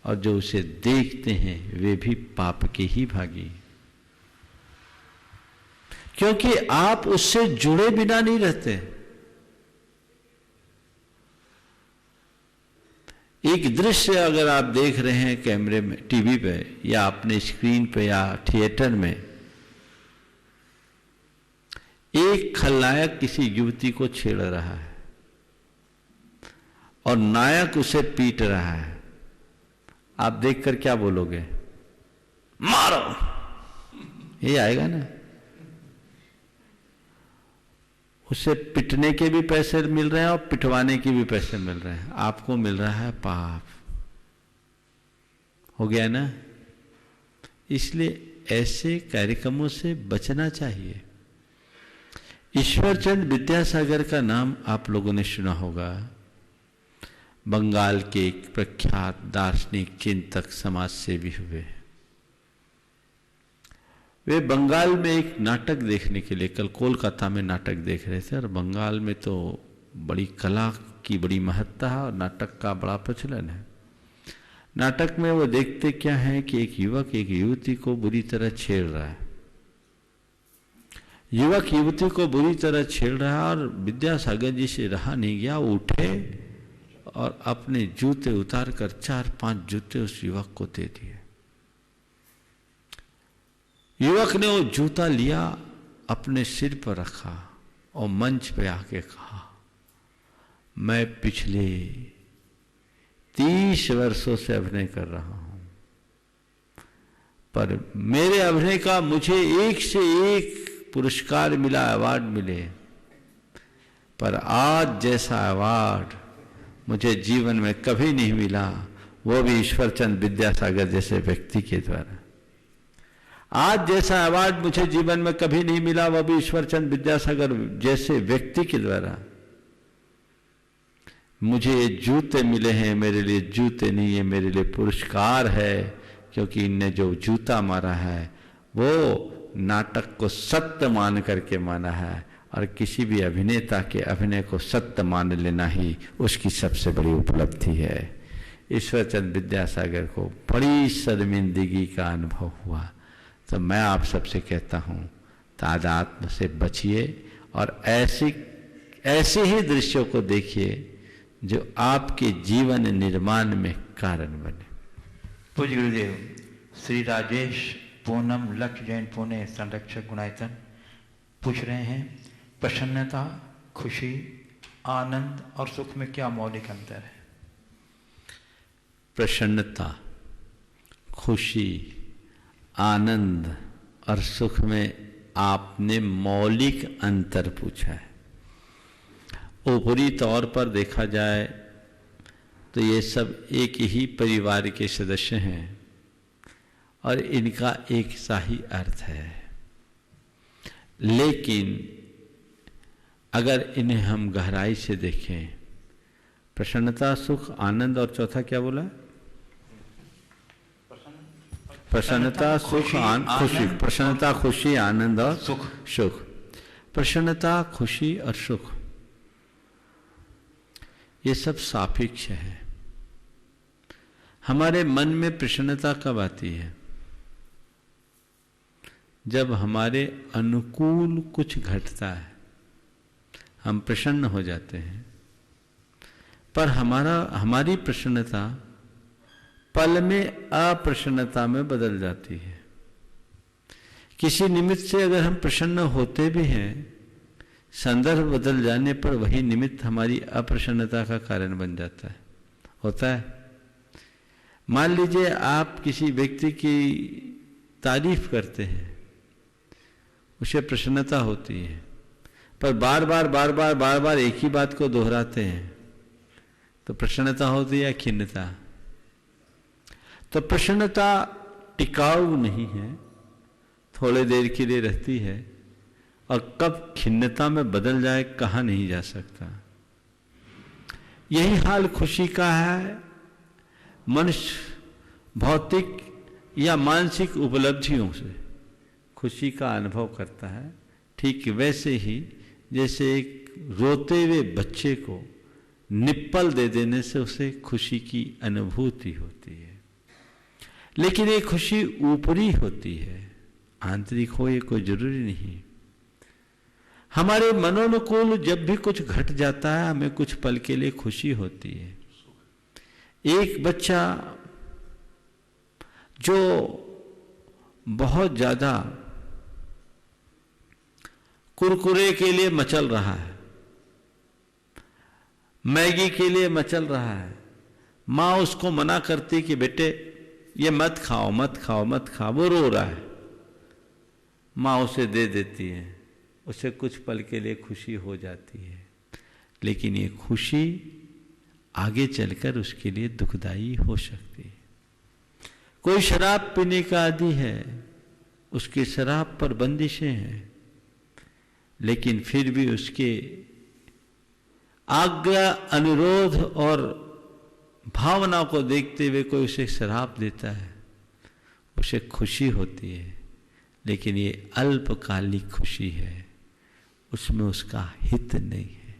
Speaker 3: और जो उसे देखते हैं वे भी पाप के ही भागी, क्योंकि आप उससे जुड़े बिना नहीं रहते। एक दृश्य अगर आप देख रहे हैं कैमरे में, टीवी पे, या अपने स्क्रीन पे, या थिएटर में, एक खलनायक किसी युवती को छेड़ रहा है और नायक उसे पीट रहा है, आप देखकर क्या बोलोगे? मारो, ये आएगा ना। उसे पिटने के भी पैसे मिल रहे हैं और पिटवाने के भी पैसे मिल रहे हैं, आपको मिल रहा है पाप। हो गया ना? इसलिए ऐसे कार्यक्रमों से बचना चाहिए। ईश्वरचंद विद्यासागर का नाम आप लोगों ने सुना होगा। बंगाल के एक प्रख्यात दार्शनिक, चिंतक, समाज सेवी हुए। वे बंगाल में एक नाटक देखने के लिए, कल कोलकाता में नाटक देख रहे थे, और बंगाल में तो बड़ी कला की बड़ी महत्ता है और नाटक का बड़ा प्रचलन है। नाटक में वो देखते क्या है कि एक युवक एक युवती को बुरी तरह छेड़ रहा है। युवक युवती को बुरी तरह छेड़ रहा है और विद्यासागर जी से रहा नहीं गया, उठे और अपने जूते उतार कर 4-5 जूते उस युवक को दे दिए। युवक ने वो जूता लिया, अपने सिर पर रखा और मंच पे आके कहा, मैं पिछले 30 वर्षों से अभिनय कर रहा हूं, पर मेरे अभिनय का मुझे एक से एक पुरस्कार मिला, अवार्ड मिले, पर आज जैसा अवार्ड मुझे जीवन में कभी नहीं मिला, वो भी ईश्वरचंद विद्यासागर जैसे व्यक्ति के द्वारा। आज जैसा अवार्ड मुझे जीवन में कभी नहीं मिला, वह भी ईश्वरचंद विद्यासागर जैसे व्यक्ति के द्वारा। मुझे ये जूते मिले हैं, मेरे लिए जूते नहीं है, मेरे लिए पुरस्कार है, क्योंकि इनने जो जूता मारा है वो नाटक को सत्य मान करके माना है, और किसी भी अभिनेता के अभिनय को सत्य मान लेना ही उसकी सबसे बड़ी उपलब्धि है। ईश्वरचंद विद्यासागर को बड़ी शर्मिंदगी का अनुभव हुआ। तो मैं आप सबसे कहता हूँ, तादात्म्य से बचिए और ऐसे ही दृश्यों को देखिए जो आपके जीवन निर्माण में कारण बने।
Speaker 1: पूज्य गुरुदेव श्री राजेश पूनम लक्ष्य जैन पुणे संरक्षक गुणायतन पूछ रहे हैं, प्रसन्नता, खुशी, आनंद और सुख में क्या मौलिक अंतर है?
Speaker 3: प्रसन्नता, खुशी, आनंद और सुख में आपने मौलिक अंतर पूछा है। ऊपरी तौर पर देखा जाए तो ये सब एक ही परिवार के सदस्य हैं और इनका एक सा ही अर्थ है, लेकिन अगर इन्हें हम गहराई से देखें, प्रसन्नता, सुख, आनंद और चौथा क्या बोला? प्रसन्नता, सुख, खुशी। प्रसन्नता, खुशी, आनंद और सुख। प्रसन्नता, खुशी और सुख ये सब सापेक्ष है। हमारे मन में प्रसन्नता कब आती है? जब हमारे अनुकूल कुछ घटता है, हम प्रसन्न हो जाते हैं। पर हमारी प्रसन्नता पल में अप्रसन्नता में बदल जाती है। किसी निमित्त से अगर हम प्रसन्न होते भी हैं, संदर्भ बदल जाने पर वही निमित्त हमारी अप्रसन्नता का कारण बन जाता है। होता है। मान लीजिए आप किसी व्यक्ति की तारीफ करते हैं, उसे प्रसन्नता होती है, पर बार बार एक ही बात को दोहराते हैं तो प्रसन्नता होती है या खिन्नता? तो प्रसन्नता टिकाऊ नहीं है, थोड़े देर के लिए रहती है, और कब खिन्नता में बदल जाए कहा नहीं जा सकता। यही हाल खुशी का है। मनुष्य भौतिक या मानसिक उपलब्धियों से खुशी का अनुभव करता है, ठीक वैसे ही जैसे एक रोते हुए बच्चे को निप्पल दे देने से उसे खुशी की अनुभूति होती है। लेकिन ये खुशी ऊपरी होती है, आंतरिक हो ये कोई जरूरी नहीं। हमारे मनोनुकूल जब भी कुछ घट जाता है हमें कुछ पल के लिए खुशी होती है। एक बच्चा जो बहुत ज्यादा कुरकुरे के लिए मचल रहा है, मैगी के लिए मचल रहा है, माँ उसको मना करती कि बेटे ये मत खाओ मत खाओ मत खाओ, वो रो रहा है, माँ उसे दे देती है, उसे कुछ पल के लिए खुशी हो जाती है। लेकिन ये खुशी आगे चलकर उसके लिए दुखदाई हो सकती है। कोई शराब पीने का आदी है, उसकी शराब पर बंदिशें हैं, लेकिन फिर भी उसके आज्ञा अनुरोध और भावना को देखते हुए कोई उसे शराब देता है, उसे खुशी होती है। लेकिन ये अल्पकालिक खुशी है, उसमें उसका हित नहीं है।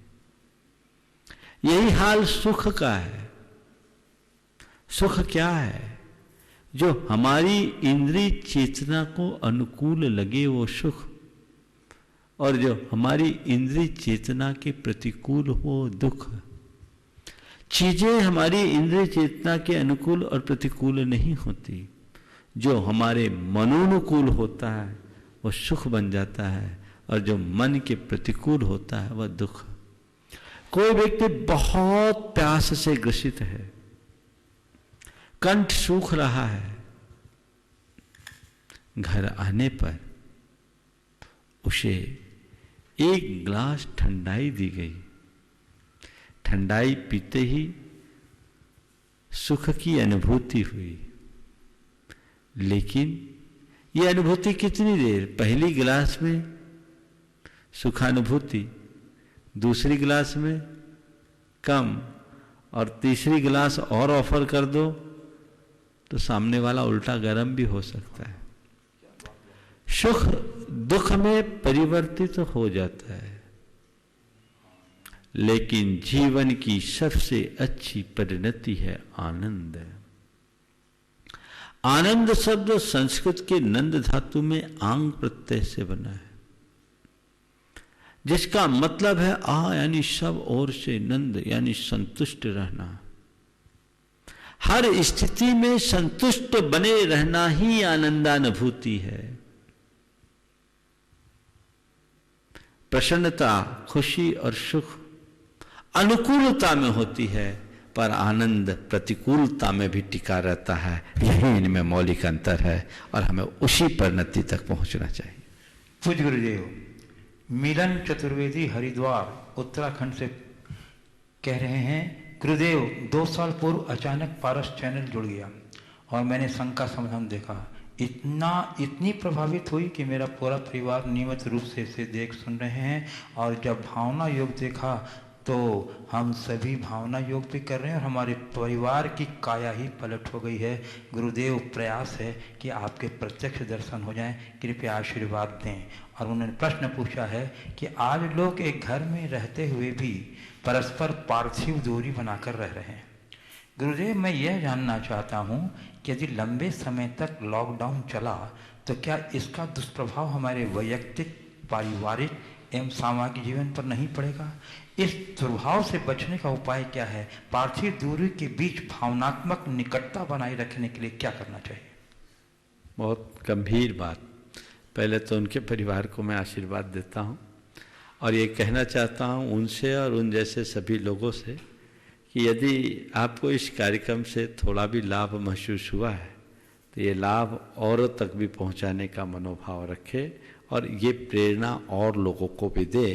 Speaker 3: यही हाल सुख का है। सुख क्या है? जो हमारी इंद्रिय चेतना को अनुकूल लगे वो सुख, और जो हमारी इंद्रिय चेतना के प्रतिकूल हो दुख। चीजें हमारी इंद्रिय चेतना के अनुकूल और प्रतिकूल नहीं होती। जो हमारे मनोनुकूल होता है वह सुख बन जाता है, और जो मन के प्रतिकूल होता है वह दुख। कोई व्यक्ति बहुत प्यास से ग्रसित है, कंठ सूख रहा है, घर आने पर उसे एक ग्लास ठंडाई दी गई। ठंडाई पीते ही सुख की अनुभूति हुई, लेकिन यह अनुभूति कितनी देर? पहली गिलास में सुखानुभूति, दूसरी गिलास में कम, और तीसरी गिलास और ऑफर कर दो तो सामने वाला उल्टा गर्म भी हो सकता है। सुख दुख में परिवर्तित हो जाता है, लेकिन जीवन की सबसे अच्छी परिणति है आनंद। आनंद शब्द संस्कृत के नंद धातु में आंग प्रत्यय से बना है, जिसका मतलब है आ यानी सब ओर से, नंद यानी संतुष्ट रहना। हर स्थिति में संतुष्ट बने रहना ही आनंदानुभूति है। प्रसन्नता, खुशी और सुख अनुकूलता में होती है, पर आनंद प्रतिकूलता में भी टिका रहता है। यही इनमें मौलिक अंतर है और हमें उसी परिणति तक पहुंचना चाहिए।
Speaker 1: पूज्य गुरुदेव, मिलन चतुर्वेदी हरिद्वार उत्तराखंड से कह रहे हैं, गुरुदेव 2 साल पूर्व अचानक पारस चैनल जुड़ गया और मैंने संघ का समाधान देखा। इतनी प्रभावित हुई कि मेरा पूरा परिवार नियमित रूप से इसे देख सुन रहे हैं, और जब भावना योग देखा तो हम सभी भावना योग भी कर रहे हैं और हमारे परिवार की काया ही पलट हो गई है। गुरुदेव, प्रयास है कि आपके प्रत्यक्ष दर्शन हो जाएं, कृपया आशीर्वाद दें। और उन्होंने प्रश्न पूछा है कि आज लोग एक घर में रहते हुए भी परस्पर पार्थिव दूरी बनाकर रह रहे हैं। गुरुदेव, मैं यह जानना चाहता हूँ कि यदि लंबे समय तक लॉकडाउन चला तो क्या इसका दुष्प्रभाव हमारे वैयक्तिक, पारिवारिक एवं सामाजिक जीवन पर नहीं पड़ेगा? इस दुर्भाव से बचने का उपाय क्या है? पार्थिव दूरी के बीच भावनात्मक निकटता बनाए रखने के लिए क्या करना चाहिए?
Speaker 3: बहुत गंभीर बात। पहले तो उनके परिवार को मैं आशीर्वाद देता हूँ और ये कहना चाहता हूँ उनसे और उन जैसे सभी लोगों से कि यदि आपको इस कार्यक्रम से थोड़ा भी लाभ महसूस हुआ है तो ये लाभ औरों तक भी पहुँचाने का मनोभाव रखे और ये प्रेरणा और लोगों को भी दे।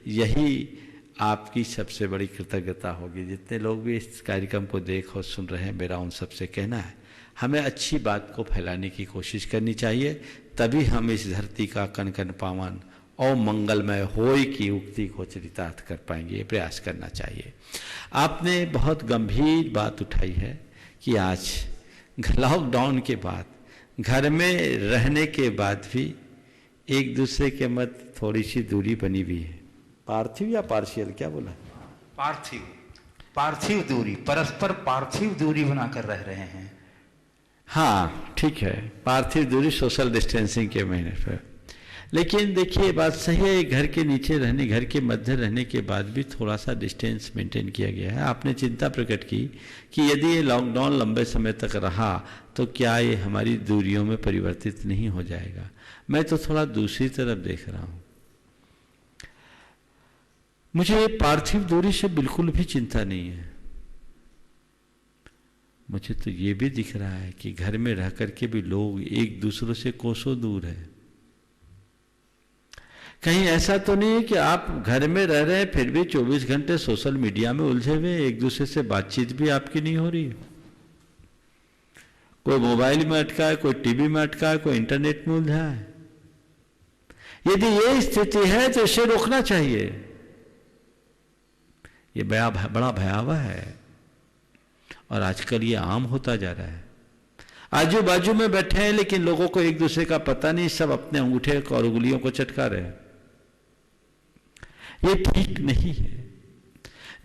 Speaker 3: यही आपकी सबसे बड़ी कृतज्ञता होगी। जितने लोग भी इस कार्यक्रम को देख और सुन रहे हैं, मेरा उन सबसे कहना है हमें अच्छी बात को फैलाने की कोशिश करनी चाहिए, तभी हम इस धरती का कण कण पावन और मंगलमय होय की उक्ति को चरितार्थ कर पाएंगे। ये प्रयास करना चाहिए। आपने बहुत गंभीर बात उठाई है कि आज लॉकडाउन के बाद घर में रहने के बाद भी एक दूसरे के मध्य थोड़ी सी दूरी बनी हुई है। पार्थिव या पार्शियल, क्या बोला?
Speaker 1: पार्थिव दूरी, परस्पर पार्थिव दूरी बनाकर रह रहे हैं।
Speaker 3: हाँ ठीक है, पार्थिव दूरी सोशल डिस्टेंसिंग के महीने पर। लेकिन देखिए बात सही है, घर के नीचे रहने, घर के मध्य रहने के बाद भी थोड़ा सा डिस्टेंस मेंटेन किया गया है। आपने चिंता प्रकट की कि यदि ये लॉकडाउन लंबे समय तक रहा तो क्या ये हमारी दूरियों में परिवर्तित नहीं हो जाएगा। मैं तो थोड़ा दूसरी तरफ देख रहा हूं। मुझे पार्थिव दूरी से बिल्कुल भी चिंता नहीं है। मुझे तो ये भी दिख रहा है कि घर में रह करके भी लोग एक दूसरे से कोसों दूर है। कहीं ऐसा तो नहीं है कि आप घर में रह रहे हैं फिर भी 24 घंटे सोशल मीडिया में उलझे हुए, एक दूसरे से बातचीत भी आपकी नहीं हो रही है। कोई मोबाइल में अटका है, कोई टीवी में अटका है, कोई इंटरनेट में उलझा है। यदि ये स्थिति है तो इसे रोकना चाहिए। ये बड़ा भयावह है और आजकल ये आम होता जा रहा है। आजू बाजू में बैठे हैं लेकिन लोगों को एक दूसरे का पता नहीं, सब अपने अंगूठे और उंगलियों को चटका रहे हैं। ये ठीक नहीं है।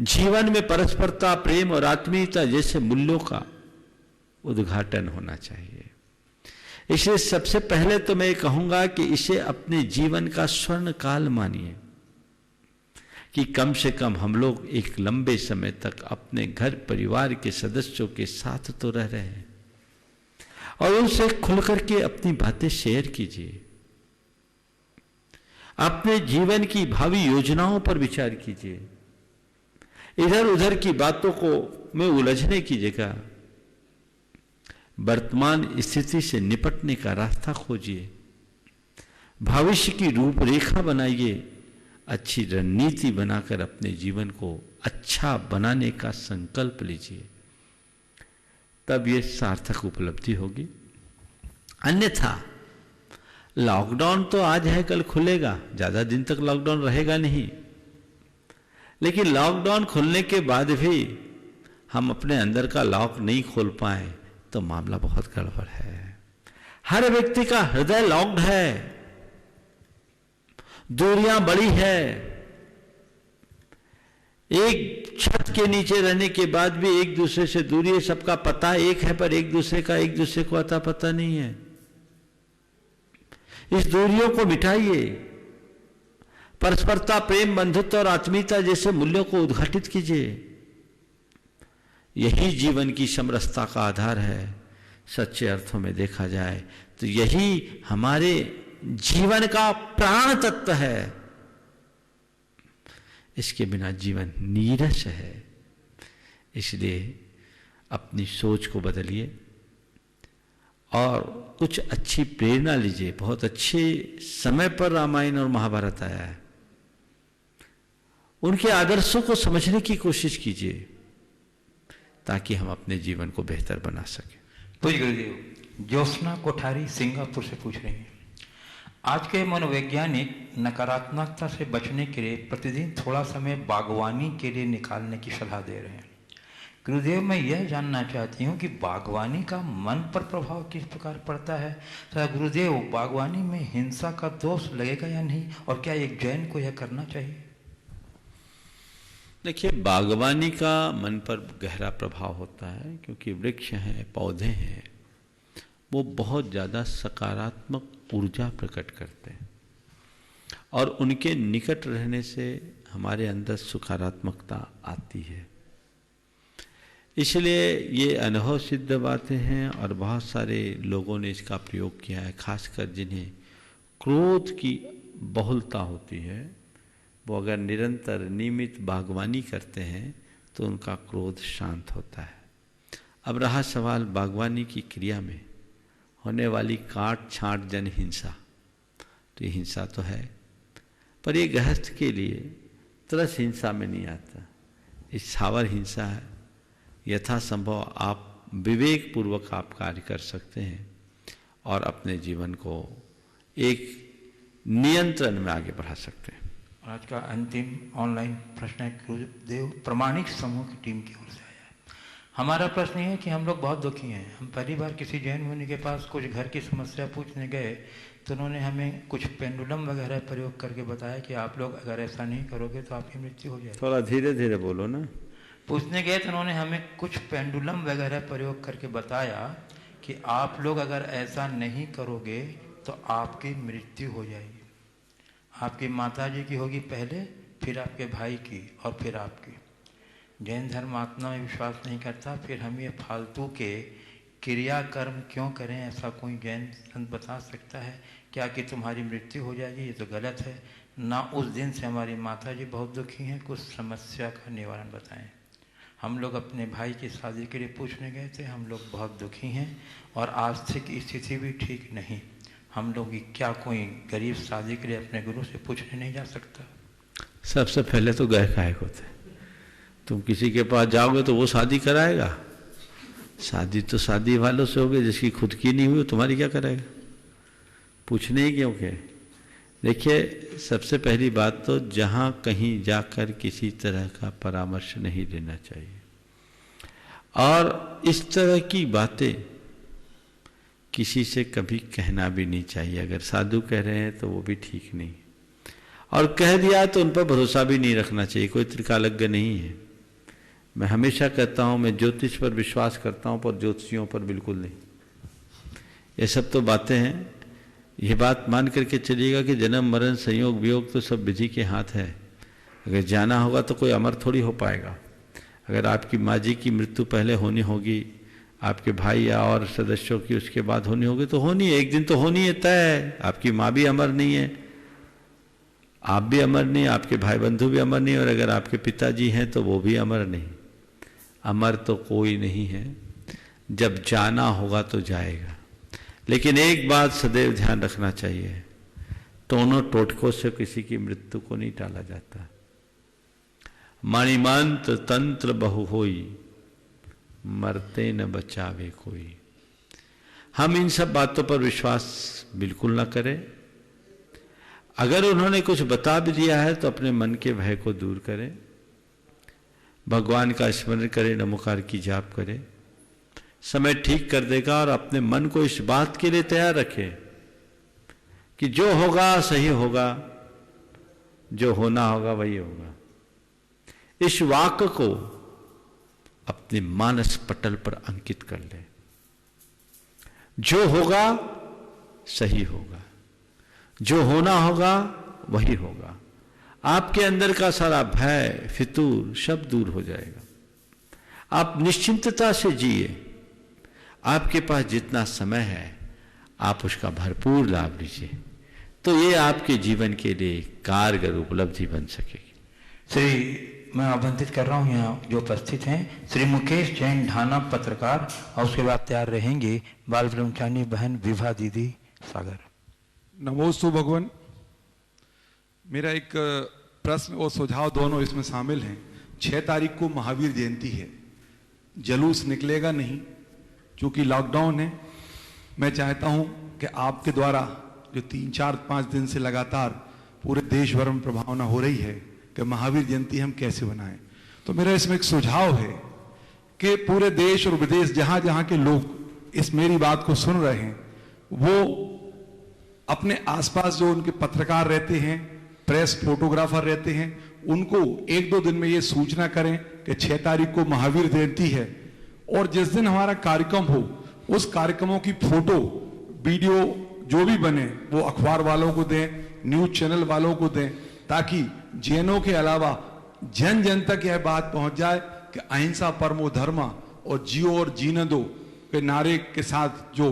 Speaker 3: जीवन में परस्परता, प्रेम और आत्मीयता जैसे मूल्यों का उद्घाटन होना चाहिए। इसलिए सबसे पहले तो मैं कहूंगा कि इसे अपने जीवन का स्वर्ण काल मानिए कि कम से कम हम लोग एक लंबे समय तक अपने घर परिवार के सदस्यों के साथ तो रह रहे हैं और उनसे खुल करके अपनी बातें शेयर कीजिए। अपने जीवन की भावी योजनाओं पर विचार कीजिए। इधर उधर की बातों को में उलझने की जगह वर्तमान स्थिति से निपटने का रास्ता खोजिए। भविष्य की रूपरेखा बनाइए। अच्छी रणनीति बनाकर अपने जीवन को अच्छा बनाने का संकल्प लीजिए, तब ये सार्थक उपलब्धि होगी। अन्यथा लॉकडाउन तो आज है कल खुलेगा, ज्यादा दिन तक लॉकडाउन रहेगा नहीं। लेकिन लॉकडाउन खुलने के बाद भी हम अपने अंदर का लॉक नहीं खोल पाए तो मामला बहुत गड़बड़ है। हर व्यक्ति का हृदय लॉक्ड है, दूरियां बड़ी है। एक छत के नीचे रहने के बाद भी एक दूसरे से दूरी है। सबका पता एक है पर एक दूसरे का एक दूसरे को अता पता नहीं है। इस दूरियों को मिटाइए। परस्परता, प्रेम, बंधुत्व और आत्मीयता जैसे मूल्यों को उद्घाटित कीजिए। यही जीवन की समरसता का आधार है। सच्चे अर्थों में देखा जाए तो यही हमारे जीवन का प्राण तत्व है। इसके बिना जीवन नीरस है। इसलिए अपनी सोच को बदलिए और कुछ अच्छी प्रेरणा लीजिए। बहुत अच्छे समय पर रामायण और महाभारत आया है। उनके आदर्शों को समझने की कोशिश कीजिए ताकि हम अपने जीवन को बेहतर बना सकें।
Speaker 1: पूज्य गुरुदेव, ज्योत्सना कोठारी सिंगापुर से पूछ रही हैं, आज के मनोवैज्ञानिक नकारात्मकता से बचने के लिए प्रतिदिन थोड़ा समय बागवानी के लिए निकालने की सलाह दे रहे हैं। गुरुदेव, मैं यह जानना चाहती हूँ कि बागवानी का मन पर प्रभाव किस प्रकार पड़ता है। तो गुरुदेव, बागवानी में हिंसा का दोष लगेगा या नहीं, और क्या एक जैन को यह करना चाहिए?
Speaker 3: देखिए, बागवानी का मन पर गहरा प्रभाव होता है क्योंकि वृक्ष हैं, पौधे हैं, वो बहुत ज़्यादा सकारात्मक ऊर्जा प्रकट करते हैं और उनके निकट रहने से हमारे अंदर सकारात्मकता आती है। इसलिए ये अनुभव सिद्ध बातें हैं और बहुत सारे लोगों ने इसका प्रयोग किया है। खासकर जिन्हें क्रोध की बहुलता होती है, वो अगर निरंतर नियमित बागवानी करते हैं तो उनका क्रोध शांत होता है। अब रहा सवाल बागवानी की क्रिया में होने वाली काट छांट जन हिंसा, तो ये हिंसा तो है पर ये गृहस्थ के लिए तरस हिंसा में नहीं आता। इस छावर हिंसा है। यथासंभव आप विवेक पूर्वक आप कार्य कर सकते हैं और अपने जीवन को एक नियंत्रण में आगे बढ़ा सकते हैं।
Speaker 1: आज का अंतिम ऑनलाइन प्रश्न है गुरुदेव, प्रमाणिक समूह की टीम की ओर से आया है। हमारा प्रश्न ये है कि हम लोग बहुत दुखी हैं। हम पहली बार किसी जैन मुनि के पास कुछ घर की समस्या पूछने गए तो उन्होंने हमें कुछ पेंडुलम वगैरह प्रयोग करके बताया कि आप लोग अगर ऐसा नहीं करोगे तो आपकी मृत्यु हो जाएगी।
Speaker 3: थोड़ा धीरे धीरे बोलो ना।
Speaker 1: पूछने गए तो उन्होंने हमें कुछ पेंडुलम वगैरह प्रयोग करके बताया कि आप लोग अगर ऐसा नहीं करोगे तो आपकी मृत्यु हो जाएगी। आपकी माता जी की होगी पहले, फिर आपके भाई की और फिर आपकी। जैन धर्म आत्मा में विश्वास नहीं करता, फिर हम ये फालतू के क्रियाकर्म क्यों करें? ऐसा कोई जैन संत बता सकता है क्या कि तुम्हारी मृत्यु हो जाएगी? ये तो गलत है ना। उस दिन से हमारी माता जी बहुत दुखी हैं। कुछ समस्या का निवारण बताएं। हम लोग अपने भाई की शादी के लिए पूछने गए थे। हम लोग बहुत दुखी हैं और आर्थिक स्थिति भी ठीक नहीं। हम लोग क्या कोई गरीब शादी के लिए अपने गुरु से पूछने नहीं जा सकता?
Speaker 3: सबसे पहले तो गए काहे होते। तुम किसी के पास जाओगे तो वो शादी कराएगा? शादी तो शादी वालों से होगी, जिसकी खुद की नहीं हुई तुम्हारी क्या करेगा? पूछने ही क्यों के? देखिए, सबसे पहली बात तो जहाँ कहीं जाकर किसी तरह का परामर्श नहीं लेना चाहिए, और इस तरह की बातें किसी से कभी कहना भी नहीं चाहिए। अगर साधु कह रहे हैं तो वो भी ठीक नहीं, और कह दिया तो उन पर भरोसा भी नहीं रखना चाहिए। कोई त्रिकालज्ञ नहीं है। मैं हमेशा कहता हूँ, मैं ज्योतिष पर विश्वास करता हूँ पर ज्योतिषियों पर बिल्कुल नहीं। ये सब तो बातें हैं। ये बात मान करके चलिएगा कि जन्म मरण संयोग वियोग तो सब विधि के हाथ है। अगर जाना होगा तो कोई अमर थोड़ी हो पाएगा। अगर आपकी माँ जी की मृत्यु पहले होनी होगी, आपके भाई या और सदस्यों की उसके बाद होनी होगी, तो होनी है, एक दिन तो होनी है, तय है। आपकी माँ भी अमर नहीं है, आप भी अमर नहीं, आपके भाई बंधु भी अमर नहीं, और अगर आपके पिताजी हैं तो वो भी अमर नहीं। अमर तो कोई नहीं है। जब जाना होगा तो जाएगा। लेकिन एक बात सदैव ध्यान रखना चाहिए, दोनों टोटकों से किसी की मृत्यु को नहीं टाला जाता। मणिमंत्र तंत्र बहु होई, मरते न बचावे कोई। हम इन सब बातों पर विश्वास बिल्कुल न करें। अगर उन्होंने कुछ बता भी दिया है तो अपने मन के भय को दूर करें, भगवान का स्मरण करें, नमोकार की जाप करें। समय ठीक कर देगा, और अपने मन को इस बात के लिए तैयार रखें कि जो होगा सही होगा, जो होना होगा वही होगा। इस वाक्य को अपने मानस पटल पर अंकित कर ले। जो होगा सही होगा, जो होना होगा वही होगा। आपके अंदर का सारा भय फितूर सब दूर हो जाएगा। आप निश्चिंतता से जिए। आपके पास जितना समय है आप उसका भरपूर लाभ लीजिए, तो ये आपके जीवन के लिए कारगर उपलब्धि बन सकेगी।
Speaker 1: श्री मैं आमंत्रित कर रहा हूँ यहाँ जो उपस्थित हैं श्री मुकेश जैन ढाना पत्रकार, और उसके बाद तैयार रहेंगे बाल ब्रह्मचारी बहन विभा दीदी सागर।
Speaker 4: नमोस्तु भगवान। मेरा एक प्रश्न और सुझाव दोनों इसमें शामिल हैं। 6 तारीख को महावीर जयंती है, जलूस निकलेगा नहीं क्योंकि लॉकडाउन है। मैं चाहता हूं कि आपके द्वारा जो 3, 4, 5 दिन से लगातार पूरे देश भर में प्रभावना हो रही है कि महावीर जयंती हम कैसे बनाएं, तो मेरा इसमें एक सुझाव है कि पूरे देश और विदेश जहां जहां के लोग इस मेरी बात को सुन रहे हैं, वो अपने आसपास जो उनके पत्रकार रहते हैं, प्रेस फोटोग्राफर रहते हैं, उनको 1-2 दिन में ये सूचना करें कि 6 तारीख को महावीर जयंती है, और जिस दिन हमारा कार्यक्रम हो उस कार्यक्रमों की फोटो वीडियो जो भी बने वो अखबार वालों को दें, न्यूज चैनल वालों को दें, ताकि जैनों के अलावा जन जन तक यह बात पहुंच जाए कि अहिंसा परमो धर्मा और जियो और जीने दो के नारे के साथ जो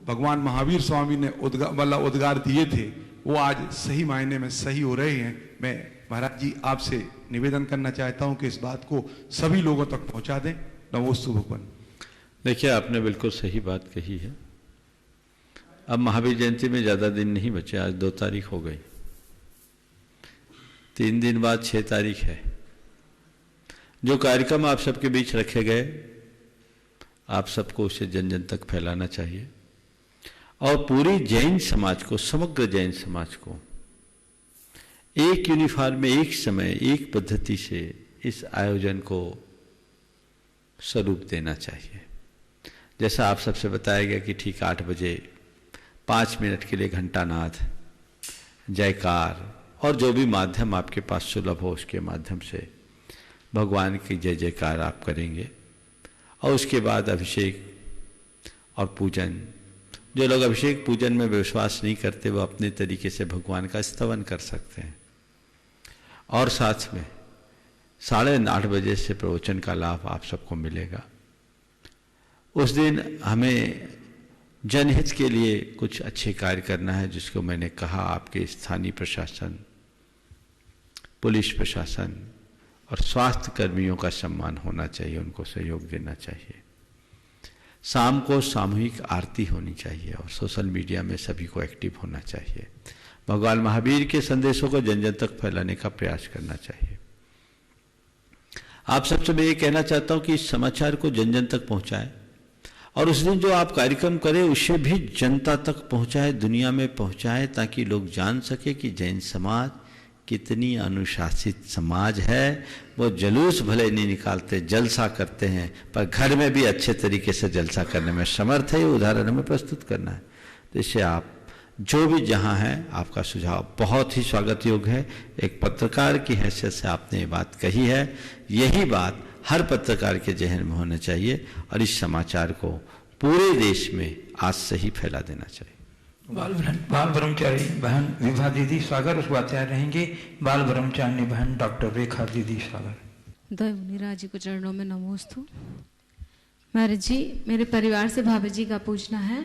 Speaker 4: भगवान महावीर स्वामी ने उद्गार दिए थे वो आज सही मायने में सही हो रहे हैं। मैं महाराज जी आपसे निवेदन करना चाहता हूं कि इस बात को सभी लोगों तक पहुंचा दें। नमोस्तु भगवान।
Speaker 3: देखिए, आपने बिल्कुल सही बात कही है। अब महावीर जयंती में ज़्यादा दिन नहीं बचे। आज 2 तारीख हो गई, 3 दिन बाद 6 तारीख है। जो कार्यक्रम आप सबके बीच रखे गए, आप सबको उसे जन जन तक फैलाना चाहिए, और पूरी जैन समाज को, समग्र जैन समाज को एक यूनिफॉर्म में, एक समय, एक पद्धति से इस आयोजन को स्वरूप देना चाहिए। जैसा आप सबसे बताया गया कि ठीक 8 बजे 5 मिनट के लिए घंटानाद, जयकार और जो भी माध्यम आपके पास सुलभ हो उसके माध्यम से भगवान की जय जयकार आप करेंगे। और उसके बाद अभिषेक और पूजन। जो लोग अभिषेक पूजन में विश्वास नहीं करते वो अपने तरीके से भगवान का स्तवन कर सकते हैं। और साथ में 8:30 बजे से प्रवचन का लाभ आप सबको मिलेगा। उस दिन हमें जनहित के लिए कुछ अच्छे कार्य करना है, जिसको मैंने कहा आपके स्थानीय प्रशासन, पुलिस प्रशासन और स्वास्थ्य कर्मियों का सम्मान होना चाहिए, उनको सहयोग देना चाहिए। शाम को सामूहिक आरती होनी चाहिए और सोशल मीडिया में सभी को एक्टिव होना चाहिए। भगवान महावीर के संदेशों को जन जन तक फैलाने का प्रयास करना चाहिए। आप सबसे मैं ये कहना चाहता हूं कि इस समाचार को जन जन तक पहुंचाएं और उस दिन जो आप कार्यक्रम करें उसे भी जनता तक पहुंचाए, दुनिया में पहुंचाए, ताकि लोग जान सके कि जैन समाज कितनी अनुशासित समाज है। वो जुलूस भले नहीं निकालते, जलसा करते हैं, पर घर में भी अच्छे तरीके से जलसा करने में समर्थ है। ये उदाहरण हमें प्रस्तुत करना है। तो इससे आप जो भी जहाँ हैं, आपका सुझाव बहुत ही स्वागत योग्य है। एक पत्रकार की हैसियत से आपने ये बात कही है, यही बात हर पत्रकार के जहन में होना चाहिए और इस समाचार को पूरे देश में आज से ही फैला देना चाहिए।
Speaker 1: बाल ब्रह्मचारी बहन विभा दीदी सागर उस बात तैयार रहेंगे। बाल ब्रह्मचारी बहन डॉक्टर रेखा दीदी सागर।
Speaker 5: दय मुनिराज जी को चरणों में नमोस्तु। महाराज जी, मेरे परिवार से भाभी जी का पूछना है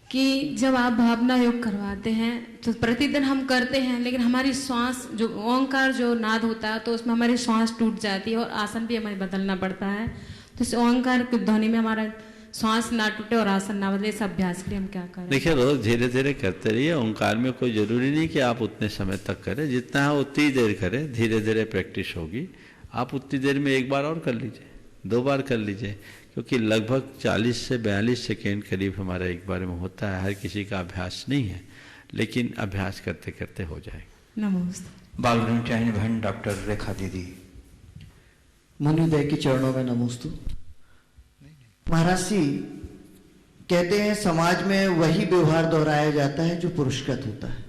Speaker 5: कि जब आप भावना योग करवाते हैं तो प्रतिदिन हम करते हैं, लेकिन हमारी श्वास जो ओंकार जो नाद होता है तो उसमें हमारी श्वास टूट जाती है और आसन भी हमें बदलना पड़ता है। तो इस ओंकार की ध्वनि में हमारा श्वास ना टूटे और आसन ना बदले, इस अभ्यास के लिए हम क्या करें?
Speaker 3: देखिए, रोज धीरे धीरे करते रहिए। ओंकार में कोई जरूरी नहीं कि आप उतने समय तक करें, जितना है उतनी देर करें। धीरे धीरे प्रैक्टिस होगी। आप उतनी देर में 1 बार और कर लीजिए, 2 बार कर लीजिए, क्योंकि लगभग 40 से 42 सेकेंड करीब हमारा 1 बार में होता है। हर किसी का अभ्यास नहीं है, लेकिन अभ्यास करते करते हो जाएगा।
Speaker 5: नमस्ते।
Speaker 1: बाल ब्रह्मचारी बहन डॉक्टर रेखा दीदी।
Speaker 6: मुनिदय के चरणों में नमोस्तु। महाराज जी कहते हैं समाज में वही व्यवहार दोहराया जाता है जो पुरस्कृत होता है।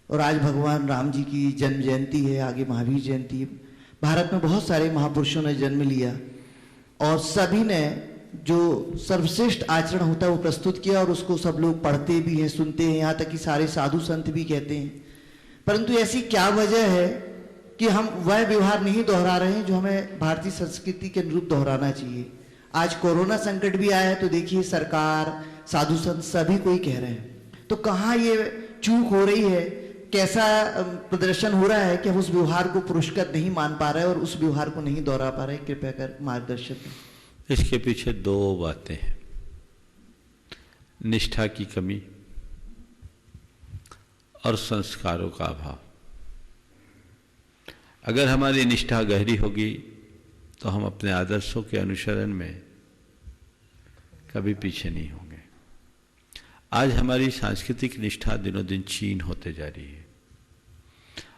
Speaker 6: और आज भगवान राम जी की जन्म जयंती है, आगे महावीर जयंती है। भारत में बहुत सारे महापुरुषों ने जन्म लिया और सभी ने जो सर्वश्रेष्ठ आचरण होता है वो प्रस्तुत किया और उसको सब लोग पढ़ते भी हैं, सुनते हैं, यहाँ तक कि सारे साधु संत भी कहते हैं। परंतु ऐसी क्या वजह है कि हम वह व्यवहार नहीं दोहरा रहे हैं जो हमें भारतीय संस्कृति के अनुरूप दोहराना चाहिए। आज कोरोना संकट भी आया है तो देखिए सरकार, साधु संत सभी कोई कह रहे हैं। तो कहाँ ये चूक हो रही है, कैसा प्रदर्शन हो रहा है कि हम उस व्यवहार को पुरस्कृत नहीं मान पा रहे और उस व्यवहार को नहीं दोहरा पा रहे? कृपया कर मार्गदर्शन दें।
Speaker 3: इसके पीछे 2 बातें हैं। निष्ठा की कमी और संस्कारों का अभाव। अगर हमारी निष्ठा गहरी होगी तो हम अपने आदर्शों के अनुसरण में कभी पीछे नहीं होंगे। आज हमारी सांस्कृतिक निष्ठा दिनों दिन क्षीण होते जा रही है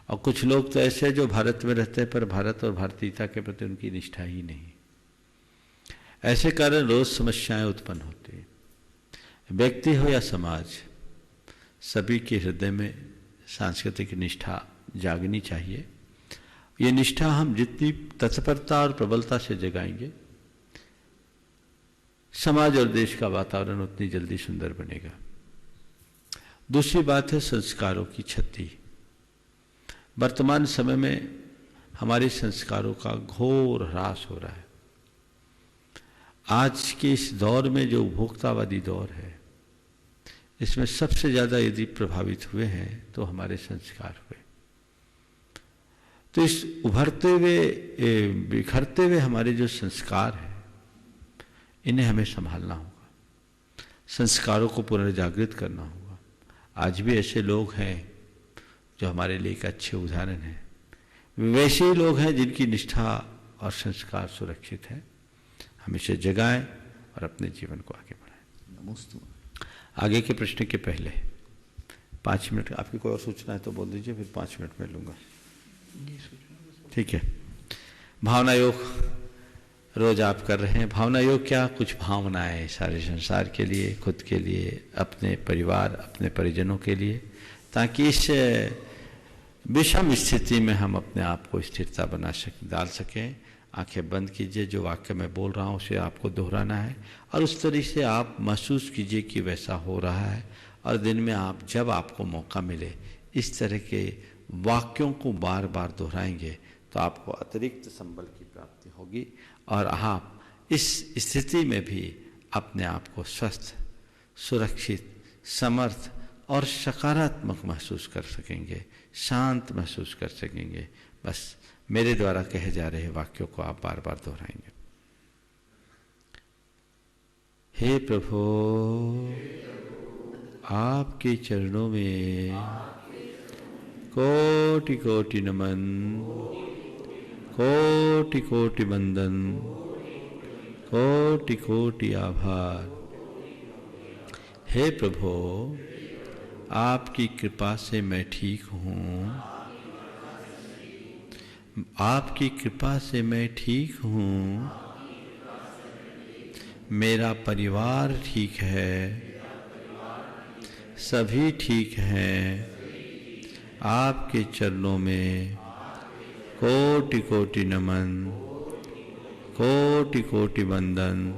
Speaker 3: और कुछ लोग तो ऐसे हैं जो भारत में रहते हैं पर भारत और भारतीयता के प्रति उनकी निष्ठा ही नहीं। ऐसे कारण रोज समस्याएं उत्पन्न होती हैं। व्यक्ति हो या समाज, सभी के हृदय में सांस्कृतिक निष्ठा जागनी चाहिए। ये निष्ठा हम जितनी तत्परता और प्रबलता से जगाएंगे, समाज और देश का वातावरण उतनी जल्दी सुंदर बनेगा। दूसरी बात है संस्कारों की क्षति। वर्तमान समय में हमारे संस्कारों का घोर ह्रास हो रहा है। आज के इस दौर में जो उपभोक्तावादी दौर है, इसमें सबसे ज्यादा यदि प्रभावित हुए हैं तो हमारे संस्कार हुए। तो इस उभरते हुए, बिखरते हुए हमारे जो संस्कार हैं, इन्हें हमें संभालना होगा। संस्कारों को पुनर्जागृत करना होगा। आज भी ऐसे लोग हैं जो हमारे लिए एक अच्छे उदाहरण हैं। वैसे ही लोग हैं जिनकी निष्ठा और संस्कार सुरक्षित है। हम इसे जगाएं और अपने जीवन को आगे बढ़ाएं।
Speaker 6: नमस्ते।
Speaker 3: आगे के प्रश्न के पहले 5 मिनट, आपकी कोई और सूचना है तो बोल दीजिए, फिर 5 मिनट में लूँगा। ठीक है। भावना योग रोज आप कर रहे हैं। भावना योग क्या, कुछ भावनाएं सारे संसार के लिए, खुद के लिए, अपने परिवार, अपने परिजनों के लिए, ताकि इस विषम स्थिति में हम अपने आप को स्थिरता डाल सकें। आंखें बंद कीजिए, जो वाक्य मैं बोल रहा हूँ उसे आपको दोहराना है और उस तरीके से आप महसूस कीजिए कि वैसा हो रहा है। और दिन में आप जब आपको मौका मिले इस तरह के वाक्यों को बार बार दोहराएंगे तो आपको अतिरिक्त संबल की प्राप्ति होगी और आप इस स्थिति में भी अपने आप को स्वस्थ, सुरक्षित, समर्थ और सकारात्मक महसूस कर सकेंगे, शांत महसूस कर सकेंगे। बस मेरे द्वारा कहे जा रहे वाक्यों को आप बार बार दोहराएंगे। हे प्रभु, आपके चरणों में कोटि कोटि नमन, कोटि कोटि वंदन, कोटि कोटि आभार। हे प्रभु, आपकी कृपा से मैं ठीक हूँ, आपकी कृपा से मैं ठीक हूँ, मेरा परिवार ठीक है, सभी ठीक हैं। आपके चरणों में कोटि कोटि नमन, कोटि कोटि वंदन,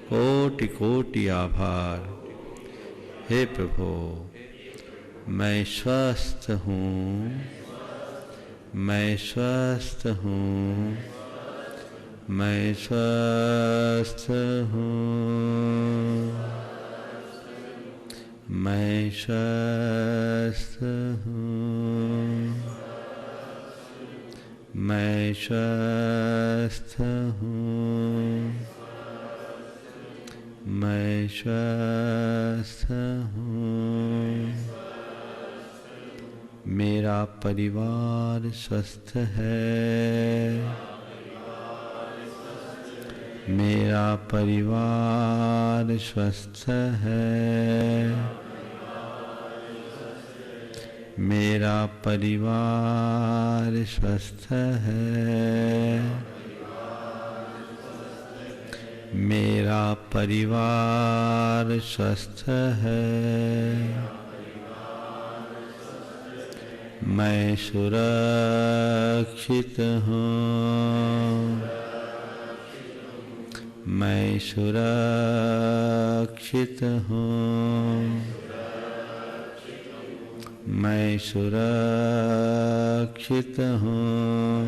Speaker 3: कोटि कोटि आभार। हे प्रभु, मैं स्वस्थ हूँ, मैं स्वस्थ हूँ, मैं स्वस्थ हूँ, मैं स्वस्थ हूँ, मैं स्वस्थ हूँ, मैं स्वस्थ हूँ। मेरा परिवार स्वस्थ है, मेरा परिवार स्वस्थ है, मेरा परिवार स्वस्थ है, मेरा परिवार स्वस्थ है। मैं सुरक्षित हूँ, मैं सुरक्षित हूँ, मैं सुरक्षित हूँ,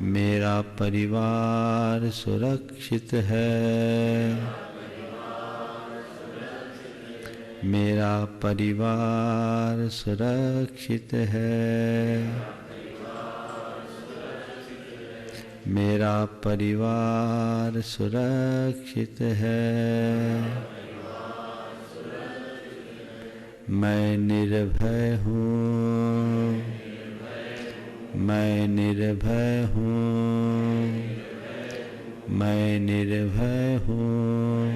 Speaker 3: मेरा परिवार सुरक्षित है, मेरा परिवार सुरक्षित है, मेरा परिवार सुरक्षित है। मैं निर्भय हूँ, मैं निर्भय हूँ, मैं निर्भय हूँ,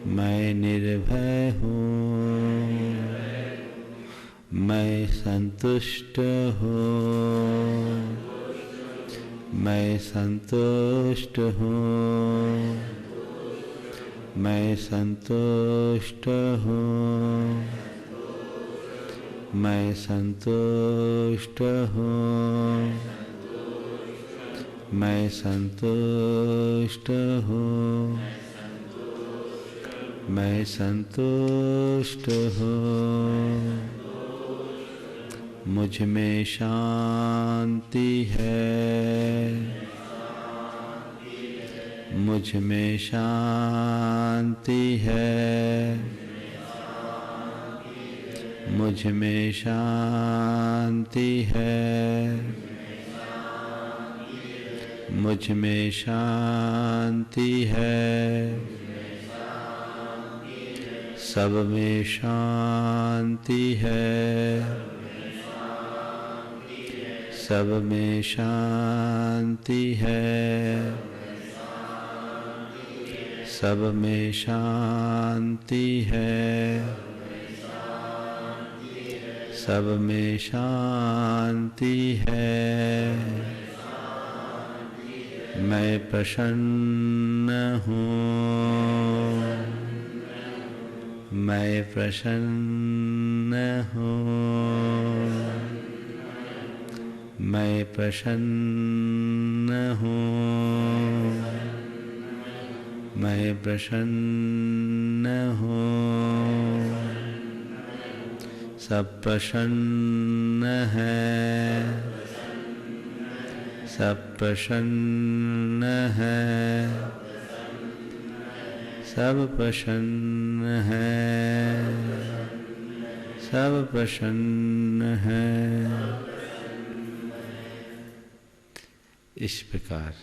Speaker 3: मैं निर्भय हूँ, मैं संतुष्ट हूँ, मैं संतुष्ट हूँ, मैं संतुष्ट हूँ, मैं संतुष्ट हूँ, मैं संतुष्ट हूँ, मैं संतुष्ट हूँ। मुझ में शांति है, मुझ में शांति है, मुझ में शांति है, मुझ में शांति है, सब में शांति है, सब में शांति है, सब में शांति है, सब में शांति है, मैं प्रसन्न हूँ, मैं प्रसन्न हूँ, मैं प्रसन्न हूँ, मैं प्रसन्न हूँ। सब प्रसन्न है, सब प्रसन्न है, सब प्रसन्न है, सब प्रसन्न है। इस प्रकार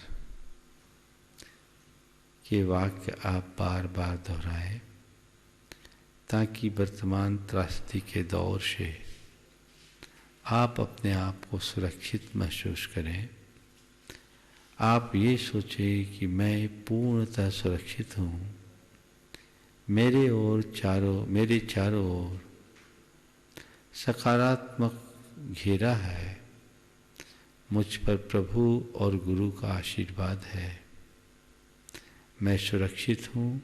Speaker 3: के वाक्य आप बार बार दोहराएं ताकि वर्तमान त्रासदी के दौर से आप अपने आप को सुरक्षित महसूस करें। आप ये सोचें कि मैं पूर्णतः सुरक्षित हूँ, मेरे चारों ओर सकारात्मक घेरा है, मुझ पर प्रभु और गुरु का आशीर्वाद है, मैं सुरक्षित हूँ,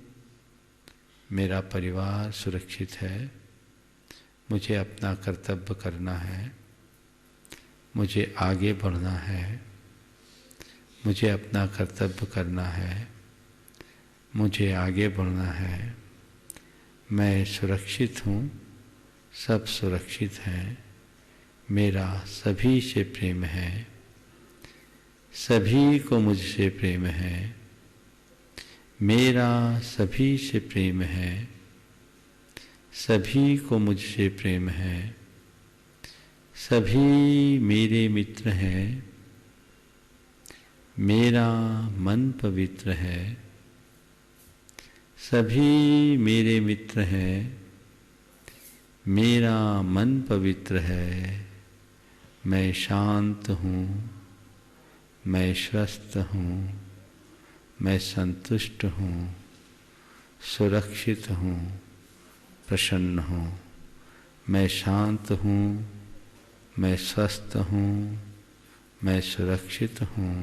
Speaker 3: मेरा परिवार सुरक्षित है, मुझे अपना कर्तव्य करना है, मुझे आगे बढ़ना है, मुझे अपना कर्तव्य करना है, मुझे आगे बढ़ना है, मैं सुरक्षित हूँ, सब सुरक्षित हैं, मेरा सभी से प्रेम है, सभी को मुझसे प्रेम है, मेरा सभी से प्रेम है, सभी को मुझसे प्रेम है, सभी मेरे मित्र हैं, मेरा मन पवित्र है, सभी मेरे मित्र हैं, मेरा मन पवित्र है, मैं शांत हूँ, मैं स्वस्थ हूँ, मैं संतुष्ट हूँ, सुरक्षित हूँ, प्रसन्न हूँ, मैं शांत हूँ, मैं स्वस्थ हूँ, मैं सुरक्षित हूँ,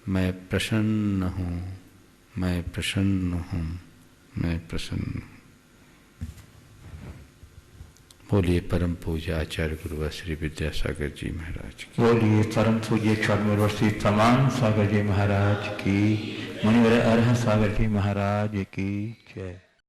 Speaker 3: मैं प्रसन्न हूँ, मैं प्रसन्न हूँ, मैं प्रसन्न हूँ। बोलिए परम पूज्य आचार्य गुरु श्री विद्यासागर जी महाराज की।
Speaker 1: बोलिए परम पूज्य स्वामी श्री प्रमाण सागर जी महाराज की, मुनिवर अरहत सागर जी महाराज की जय।